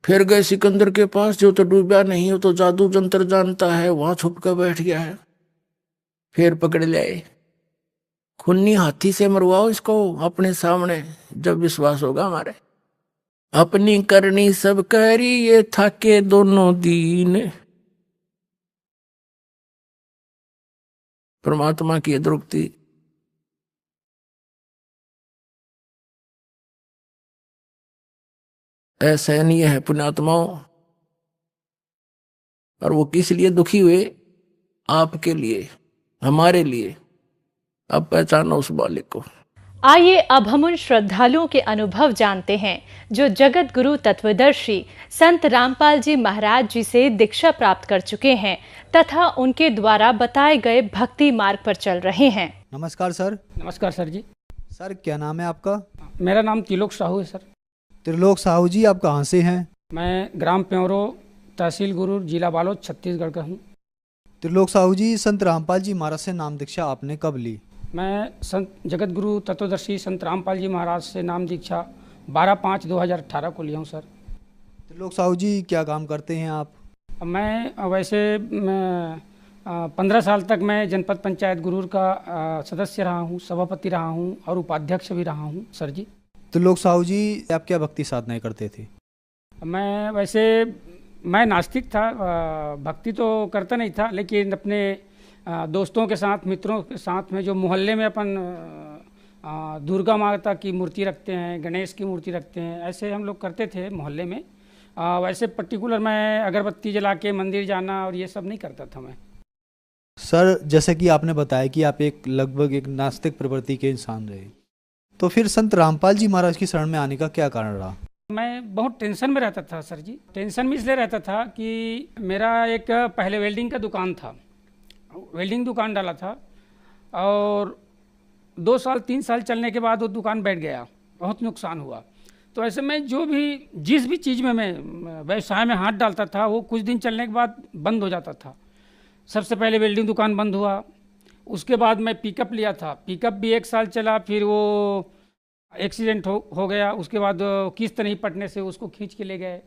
फिर गए सिकंदर के पास, जो तो डूबा नहीं हो तो जादू जंतर जानता है, वहां छुप कर बैठ गया है। फिर पकड़ ले आए, खूनी हाथी से मरवाओ इसको अपने सामने, जब विश्वास होगा हमारे। अपनी करनी सब करी ये थाके दोनों दीन। परमात्मा की द्रुपति असहनीय है पुण्यात्माओं। और वो किस लिए दुखी हुए? आपके लिए, हमारे लिए। अब पहचानो उस बालिक को। आइए अब हम उन श्रद्धालुओं के अनुभव जानते हैं जो जगत गुरु तत्वदर्शी संत रामपाल जी महाराज जी से दीक्षा प्राप्त कर चुके हैं तथा उनके द्वारा बताए गए भक्ति मार्ग पर चल रहे हैं। नमस्कार सर। नमस्कार सर जी। सर क्या नाम है आपका? मेरा नाम त्रिलोक साहू है सर। त्रिलोक साहू जी, आप कहाँ से हैं? मैं ग्राम प्योरो, तहसील गुरूर, जिला बालोद, छत्तीसगढ़ का हूँ। त्रिलोक साहू जी, संत रामपाल जी महाराज से नाम दीक्षा आपने कब ली? मैं संत जगत गुरु तत्वदर्शी संत रामपाल जी महाराज से नाम दीक्षा 12/5/2018 को लिया हूँ सर। त्रिलोक साहू जी, क्या काम करते हैं आप? मैं वैसे 15 साल तक मैं जनपद पंचायत गुरूर का सदस्य रहा हूँ, सभापति रहा हूँ और उपाध्यक्ष भी रहा हूँ सर जी। त्रिलोक साहू जी, आप क्या भक्ति साधनाएं करते थे? मैं नास्तिक था, भक्ति तो करता नहीं था, लेकिन अपने दोस्तों के साथ, मित्रों के साथ में जो मोहल्ले में अपन दुर्गा माता की मूर्ति रखते हैं, गणेश की मूर्ति रखते हैं, ऐसे हम लोग करते थे मोहल्ले में। वैसे पर्टिकुलर मैं अगरबत्ती जला के मंदिर जाना और ये सब नहीं करता था मैं। सर, जैसे कि आपने बताया कि आप लगभग एक नास्तिक प्रवृत्ति के इंसान रहे, तो फिर संत रामपाल जी महाराज की शरण में आने का क्या कारण रहा? मैं बहुत टेंशन में रहता था सर जी। टेंशन में इसलिए रहता था कि मेरा एक पहले वेल्डिंग का दुकान था, वेल्डिंग दुकान डाला था और 2 साल 3 साल चलने के बाद वो दुकान बैठ गया, बहुत नुकसान हुआ। तो ऐसे में जिस भी चीज़ में मैं व्यवसाय में हाथ डालता था वो कुछ दिन चलने के बाद बंद हो जाता था। सबसे पहले वेल्डिंग दुकान बंद हुआ, उसके बाद मैं पिकअप लिया था, पिकअप भी 1 साल चला, फिर वो एक्सीडेंट हो गया। उसके बाद किस्त नहीं पटने से उसको खींच के ले गए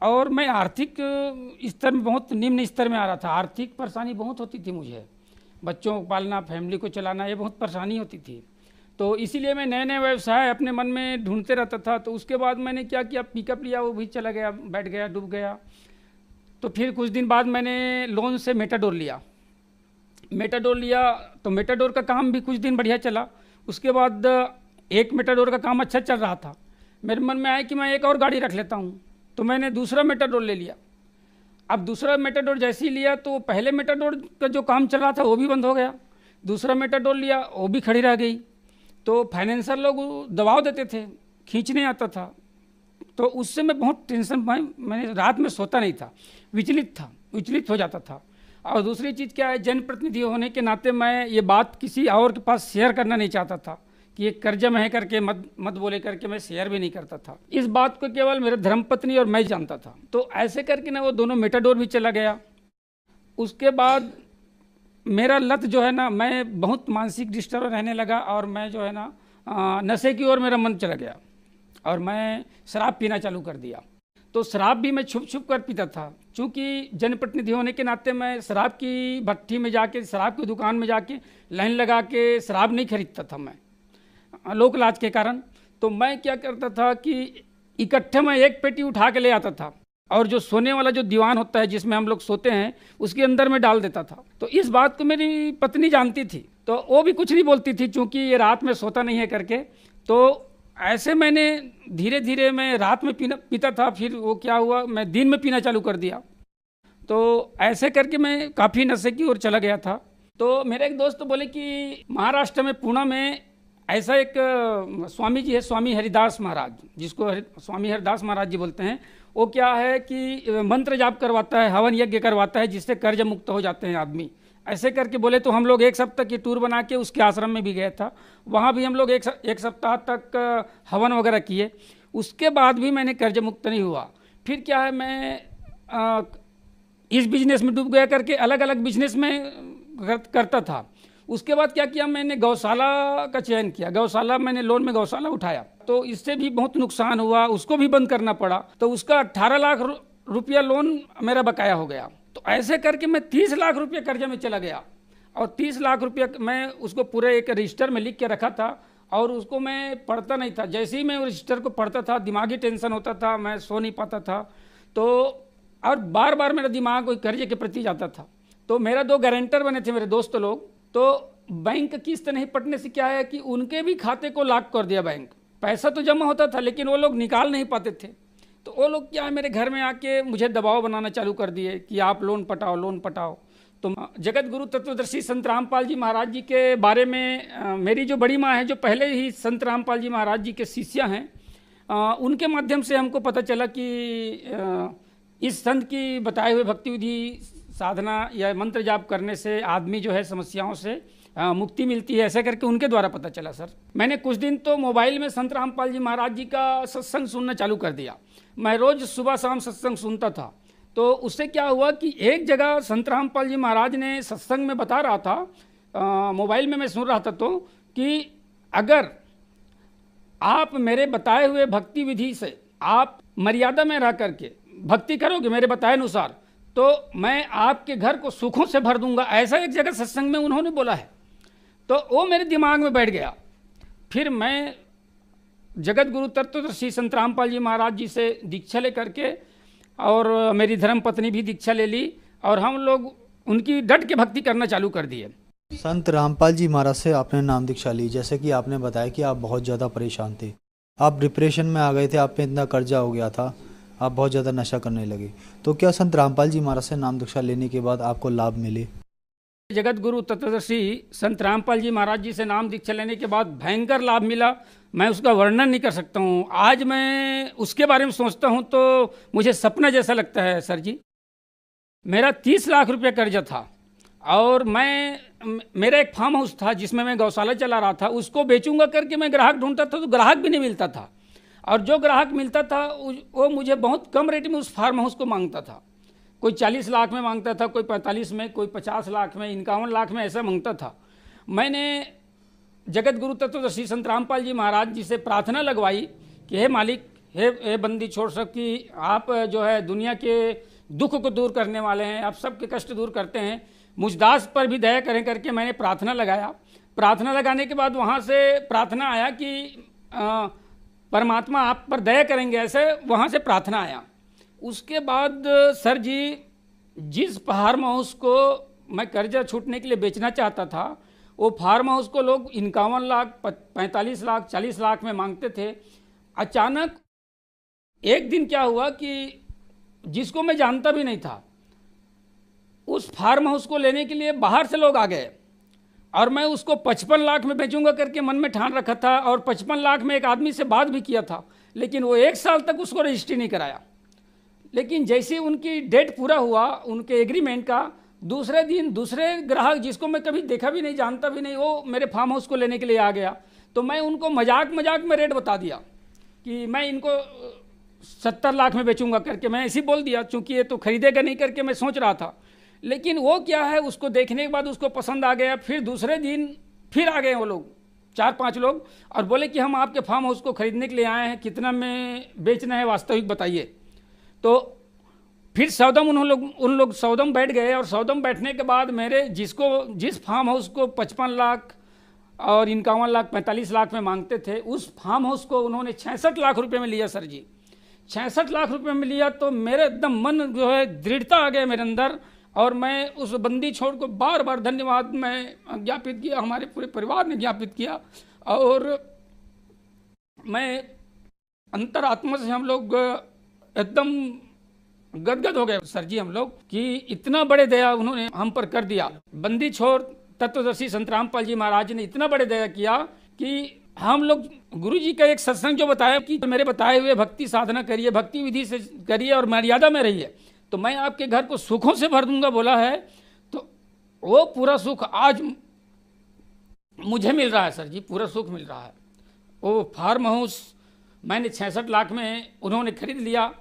और मैं आर्थिक स्तर में बहुत निम्न स्तर में आ रहा था। आर्थिक परेशानी बहुत होती थी मुझे, बच्चों को पालना, फैमिली को चलाना, ये बहुत परेशानी होती थी। तो इसीलिए मैं नए नए व्यवसाय अपने मन में ढूंढते रहता था। तो उसके बाद मैंने क्या किया, पिकअप लिया, वो भी चला गया, बैठ गया, डूब गया। तो फिर कुछ दिन बाद मैंने लोन से मेटाडोर लिया तो मेटाडोर का काम भी कुछ दिन बढ़िया चला। उसके बाद एक मेटाडोर का काम अच्छा चल रहा था, मेरे मन में आया कि मैं एक और गाड़ी रख लेता हूँ, तो मैंने दूसरा मेटाडोर ले लिया। अब दूसरा मेटाडोर जैसे ही लिया तो पहले मेटाडोर का जो काम चल रहा था वो भी बंद हो गया, दूसरा मेटाडोर लिया, वो भी खड़ी रह गई। तो फाइनेंसर लोग दबाव देते थे, खींचने आता था, तो उससे मैं बहुत टेंशन, मैंने रात में सोता नहीं था, विचलित हो जाता था। और दूसरी चीज़ क्या है, जनप्रतिनिधि होने के नाते मैं ये बात किसी और के पास शेयर करना नहीं चाहता था कि ये कर्जा में है करके मत बोले करके मैं शेयर भी नहीं करता था। इस बात को केवल मेरे धर्मपत्नी और मैं जानता था। तो ऐसे करके ना वो दोनों मेटाडोर भी चला गया। उसके बाद मेरा लत जो है ना, मैं बहुत मानसिक डिस्टर्ब रहने लगा और मैं जो है ना नशे की ओर मेरा मन चला गया और मैं शराब पीना चालू कर दिया। तो शराब भी मैं छुप छुप कर पीता था, चूँकि जनप्रतिनिधि होने के नाते मैं शराब की भट्टी में जाके, शराब की दुकान में जाके लाइन लगा के शराब नहीं खरीदता था मैं, लोक लाज के कारण। तो मैं क्या करता था कि इकट्ठे मैं एक पेटी उठा के ले आता था और जो सोने वाला जो दीवान होता है जिसमें हम लोग सोते हैं उसके अंदर में डाल देता था। तो इस बात को मेरी पत्नी जानती थी, तो वो भी कुछ नहीं बोलती थी, चूँकि ये रात में सोता नहीं है करके। तो ऐसे मैंने धीरे धीरे मैं रात में पीता था, फिर वो क्या हुआ, मैं दिन में पीना चालू कर दिया। तो ऐसे करके मैं काफ़ी नशे की ओर चला गया था। तो मेरे एक दोस्त बोले कि महाराष्ट्र में पुणे में ऐसा एक स्वामी जी है, स्वामी हरिदास महाराज, जिसको स्वामी हरिदास महाराज जी बोलते हैं। वो क्या है कि मंत्र जाप करवाता है, हवन यज्ञ करवाता है, जिससे कर्ज मुक्त हो जाते हैं आदमी। ऐसे करके बोले तो हम लोग 1 सप्ताह की टूर बना के उसके आश्रम में भी गया था। वहाँ भी हम लोग एक सप्ताह तक हवन वगैरह किए। उसके बाद भी मैंने कर्ज मुक्त नहीं हुआ। फिर क्या है, मैं इस बिजनेस में डूब गया करके अलग अलग बिजनेस में करता था। उसके बाद क्या किया, मैंने गौशाला का चयन किया, गौशाला मैंने लोन में गौशाला उठाया, तो इससे भी बहुत नुकसान हुआ, उसको भी बंद करना पड़ा। तो उसका 18 लाख रुपया लोन मेरा बकाया हो गया। तो ऐसे करके मैं 30 लाख रुपये कर्जे में चला गया और 30 लाख रुपया मैं उसको पूरे एक रजिस्टर में लिख के रखा था और उसको मैं पढ़ता नहीं था। जैसे ही मैं रजिस्टर को पढ़ता था दिमागी टेंशन होता था, मैं सो नहीं पाता था। तो और बार बार मेरा दिमाग कोई कर्जे के प्रति जाता था। तो मेरा 2 गारंटर बने थे मेरे दोस्त लोग। तो बैंक किस्त नहीं पटने से क्या है कि उनके भी खाते को लॉक कर दिया बैंक। पैसा तो जमा होता था लेकिन वो लोग निकाल नहीं पाते थे। तो वो लोग क्या है मेरे घर में आके मुझे दबाव बनाना चालू कर दिए कि आप लोन पटाओ, लोन पटाओ। तो जगत गुरु तत्वदर्शी संत रामपाल जी महाराज जी के बारे में मेरी जो बड़ी माँ है, जो पहले ही संत रामपाल जी महाराज जी के शिष्या हैं, उनके माध्यम से हमको पता चला कि इस संत की बताए हुए भक्ति विधि साधना या मंत्र जाप करने से आदमी जो है समस्याओं से मुक्ति मिलती है, ऐसा करके उनके द्वारा पता चला सर। मैंने कुछ दिन तो मोबाइल में संत रामपाल जी महाराज जी का सत्संग सुनना चालू कर दिया। मैं रोज सुबह शाम सत्संग सुनता था। तो उससे क्या हुआ कि एक जगह संत रामपाल जी महाराज ने सत्संग में बता रहा था, मोबाइल में मैं सुन रहा था, तो कि अगर आप मेरे बताए हुए भक्ति विधि से आप मर्यादा में रह करके भक्ति करोगे मेरे बताए अनुसार, तो मैं आपके घर को सुखों से भर दूंगा। ऐसा एक जगह सत्संग में उन्होंने बोला है। तो वो मेरे दिमाग में बैठ गया। फिर मैं जगत गुरु तत्वदर्शी संत रामपाल जी महाराज जी से दीक्षा ले करके, और मेरी धर्म पत्नी भी दीक्षा ले ली, और हम लोग उनकी डट के भक्ति करना चालू कर दिए। संत रामपाल जी महाराज से आपने नाम दीक्षा ली, जैसे कि आपने बताया कि आप बहुत ज़्यादा परेशान थे, आप डिप्रेशन में आ गए थे, आप पे इतना कर्जा हो गया था, आप बहुत ज़्यादा नशा करने लगे। तो क्या संत रामपाल जी महाराज से नाम दीक्षा लेने के बाद आपको लाभ मिले? जगत गुरु तत्वदर्शी संत रामपाल जी महाराज जी से नाम दीक्षा लेने के बाद भयंकर लाभ मिला। मैं उसका वर्णन नहीं कर सकता हूँ। आज मैं उसके बारे में सोचता हूँ तो मुझे सपना जैसा लगता है सर जी। मेरा 30 लाख रुपया कर्जा था, और मेरा एक फार्म हाउस था जिसमें मैं गौशाला चला रहा था, उसको बेचूंगा करके मैं ग्राहक ढूंढता था तो ग्राहक भी नहीं मिलता था, और जो ग्राहक मिलता था वो मुझे बहुत कम रेट में उस फार्म हाउस को मांगता था। कोई 40 लाख में मांगता था, कोई 45 में, कोई 50 लाख में, 51 लाख में, ऐसा मांगता था। मैंने जगत गुरु तत्वदर्शी संत रामपाल जी महाराज जी से प्रार्थना लगवाई कि हे मालिक, हे बंदी छोड़ सब की आप जो है दुनिया के दुख को दूर करने वाले हैं, आप सबके कष्ट दूर करते हैं, मुझ दास पर भी दया करें करके मैंने प्रार्थना लगाया। प्रार्थना लगाने के बाद वहाँ से प्रार्थना आया कि परमात्मा आप पर दया करेंगे, ऐसे वहाँ से प्रार्थना आया। उसके बाद सर जी, जिस फार्म हाउस को मैं कर्जा छूटने के लिए बेचना चाहता था, वो फार्म हाउस को लोग 51 लाख, 45 लाख, 40 लाख में मांगते थे। अचानक एक दिन क्या हुआ कि जिसको मैं जानता भी नहीं था, उस फार्म हाउस को लेने के लिए बाहर से लोग आ गए, और मैं उसको 55 लाख में बेचूंगा करके मन में ठान रखा था, और 55 लाख में एक आदमी से बात भी किया था, लेकिन वो 1 साल तक उसको रजिस्ट्री नहीं कराया। लेकिन जैसे उनकी डेट पूरा हुआ उनके एग्रीमेंट का, दूसरे दिन दूसरे ग्राहक जिसको मैं कभी देखा भी नहीं, जानता भी नहीं, वो मेरे फार्म हाउस को लेने के लिए आ गया। तो मैं उनको मजाक में रेट बता दिया कि मैं इनको 70 लाख में बेचूंगा करके, मैं ऐसे ही बोल दिया, चूंकि ये तो खरीदेगा नहीं करके मैं सोच रहा था। लेकिन वो क्या है, उसको देखने के बाद उसको पसंद आ गया। फिर दूसरे दिन फिर आ गए वो लोग, 4-5 लोग, और बोले कि हम आपके फार्म हाउस को खरीदने के लिए आए हैं, कितना में बेचना है वास्तविक बताइए। तो फिर सौदम उन लोग सौदम बैठ गए, और सौदम बैठने के बाद मेरे जिस फार्म हाउस को 55 लाख और 51 लाख 45 लाख में मांगते थे, उस फार्म हाउस को उन्होंने 66 लाख रुपए में लिया सर जी। 66 लाख रुपए में लिया तो मेरे एकदम मन जो है दृढ़ता आ गया मेरे अंदर, और मैं उस बंदी छोड़ को बार बार धन्यवाद मैं ज्ञापित किया, हमारे पूरे परिवार ने ज्ञापित किया, और मैं अंतरात्मा से हम लोग एकदम गदगद हो गए सर जी हम लोग कि इतना बड़े दया उन्होंने हम पर कर दिया। बंदी छोड़ तत्वदर्शी संत रामपाल जी महाराज ने इतना बड़े दया किया कि हम लोग गुरु जी का एक सत्संग जो बताया कि मेरे बताए हुए भक्ति साधना करिए, भक्ति विधि से करिए और मर्यादा में रहिए, तो मैं आपके घर को सुखों से भर दूंगा बोला है। तो वो पूरा सुख आज मुझे मिल रहा है सर जी, पूरा सुख मिल रहा है। वो फार्म हाउस मैंने 66 लाख में उन्होंने खरीद लिया,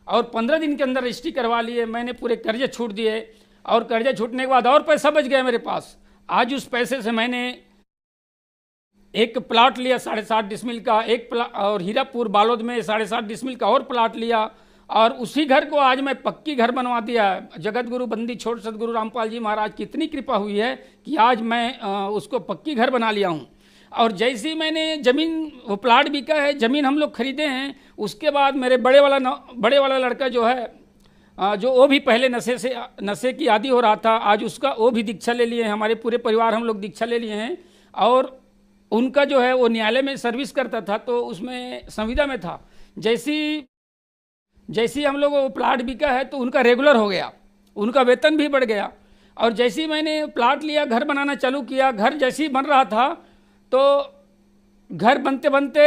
और 15 दिन के अंदर रजिस्ट्री करवा लिए। मैंने पूरे कर्जे छूट दिए, और कर्जे छूटने के बाद और पैसा बच गया मेरे पास। आज उस पैसे से मैंने एक प्लाट लिया 7.5 डिसमिल का, और हीरापुर बालोद में 7.5 डिसमिल का और प्लाट लिया, और उसी घर को आज मैं पक्की घर बनवा दिया है। जगत गुरु बंदी छोड़ सदगुरु रामपाल जी महाराज की इतनी कृपा हुई है कि आज मैं उसको पक्की घर बना लिया हूँ। और जैसे ही मैंने ज़मीन, वो प्लाट बिका है, ज़मीन हम लोग खरीदे हैं, उसके बाद मेरे बड़े वाला लड़का जो है, जो वो भी पहले नशे की आदी हो रहा था, आज उसका वो भी दीक्षा ले लिए हैं। हमारे पूरे परिवार हम लोग दीक्षा ले लिए हैं। और उनका जो है वो न्यायालय में सर्विस करता था, तो उसमें संविदा में था। जैसी हम लोग वो प्लाट बिका है तो उनका रेगुलर हो गया, उनका वेतन भी बढ़ गया। और जैसे ही मैंने प्लाट लिया, घर बनाना चालू किया, घर जैसे ही बन रहा था तो घर बनते बनते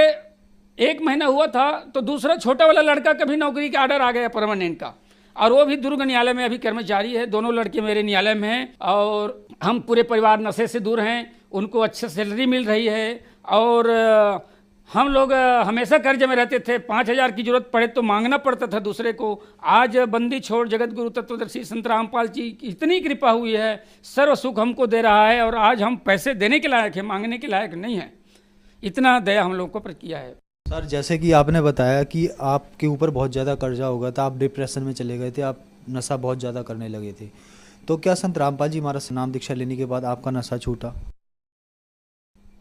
1 महीना हुआ था तो दूसरा छोटा वाला लड़का का भी नौकरी का ऑर्डर आ गया परमानेंट का, और वो भी दुर्ग न्यायालय में अभी कर्मचारी है। दोनों लड़के मेरे न्यायालय में हैं और हम पूरे परिवार नशे से दूर हैं, उनको अच्छी सैलरी मिल रही है। और हम लोग हमेशा कर्ज में रहते थे, 5,000 की जरूरत पड़े तो मांगना पड़ता था दूसरे को। आज बंदी छोड़ जगत गुरु तत्वदर्शी संत रामपाल जी की इतनी कृपा हुई है, सर्व सुख हमको दे रहा है, और आज हम पैसे देने के लायक है, मांगने के लायक नहीं है। इतना दया हम लोग को पर किया है। सर, जैसे कि आपने बताया कि आपके ऊपर बहुत ज़्यादा कर्जा हो गया था, आप डिप्रेशन में चले गए थे, आप नशा बहुत ज़्यादा करने लगे थे, तो क्या संत रामपाल जी महाराज से नाम दीक्षा लेने के बाद आपका नशा छूटा?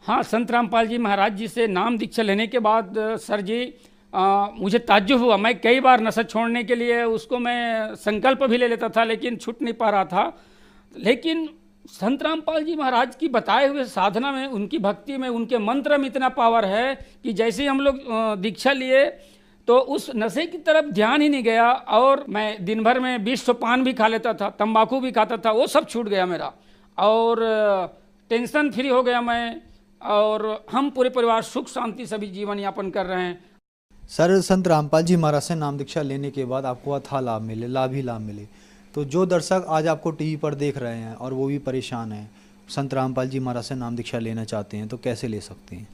हाँ, संत रामपाल जी महाराज जी से नाम दीक्षा लेने के बाद सर जी मुझे ताज्जुब हुआ। मैं कई बार नशा छोड़ने के लिए उसको मैं संकल्प भी ले लेता था, लेकिन छूट नहीं पा रहा था। लेकिन संत रामपाल जी महाराज की बताए हुए साधना में, उनकी भक्ति में, उनके मंत्र में इतना पावर है कि जैसे ही हम लोग दीक्षा लिए तो उस नशे की तरफ ध्यान ही नहीं गया। और मैं दिन भर में 20 पान भी खा लेता था, तंबाकू भी खाता था, वो सब छूट गया मेरा, और टेंशन फ्री हो गया मैं, और हम पूरे परिवार सुख शांति सभी जीवन यापन कर रहे हैं। सर, संत रामपाल जी महाराज से नाम दीक्षा लेने के बाद आपको अथाह लाभ मिले, लाभ ही लाभ मिले, तो जो दर्शक आज आपको टीवी पर देख रहे हैं और वो भी परेशान हैं, संत रामपाल जी महाराज से नाम दीक्षा लेना चाहते हैं, तो कैसे ले सकते हैं?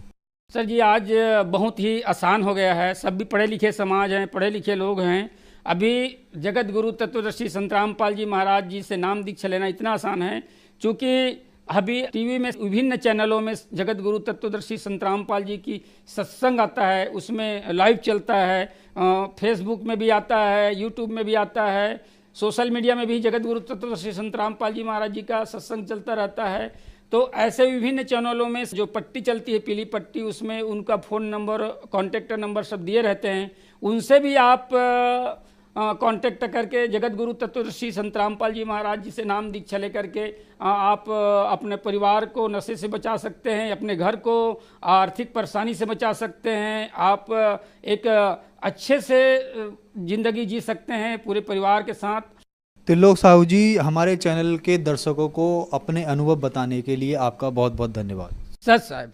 सर जी, आज बहुत ही आसान हो गया है। सब भी पढ़े लिखे समाज हैं, पढ़े लिखे लोग हैं। अभी जगत गुरु तत्वदर्शी संत रामपाल जी महाराज जी से नाम दीक्षा लेना इतना आसान है, चूँकि अभी टीवी में विभिन्न चैनलों में जगत गुरु तत्वदर्शी संत रामपाल जी की सत्संग आता है, उसमें लाइव चलता है, फेसबुक में भी आता है, यूट्यूब में भी आता है, सोशल मीडिया में भी जगत गुरु तत्वदर्शी संत रामपाल जी महाराज जी का सत्संग चलता रहता है। तो ऐसे विभिन्न चैनलों में जो पट्टी चलती है, पीली पट्टी, उसमें उनका फ़ोन नंबर, कॉन्टैक्ट नंबर सब दिए रहते हैं। उनसे भी आप कांटेक्ट करके जगत गुरु तत्वदर्शी संत रामपाल जी महाराज जी से नाम दीक्षा लेकर के आप अपने परिवार को नशे से बचा सकते हैं, अपने घर को आर्थिक परेशानी से बचा सकते हैं, आप एक अच्छे से जिंदगी जी सकते हैं पूरे परिवार के साथ। त्रिलोक साहू जी, हमारे चैनल के दर्शकों को अपने अनुभव बताने के लिए आपका बहुत बहुत धन्यवाद। सच साहब।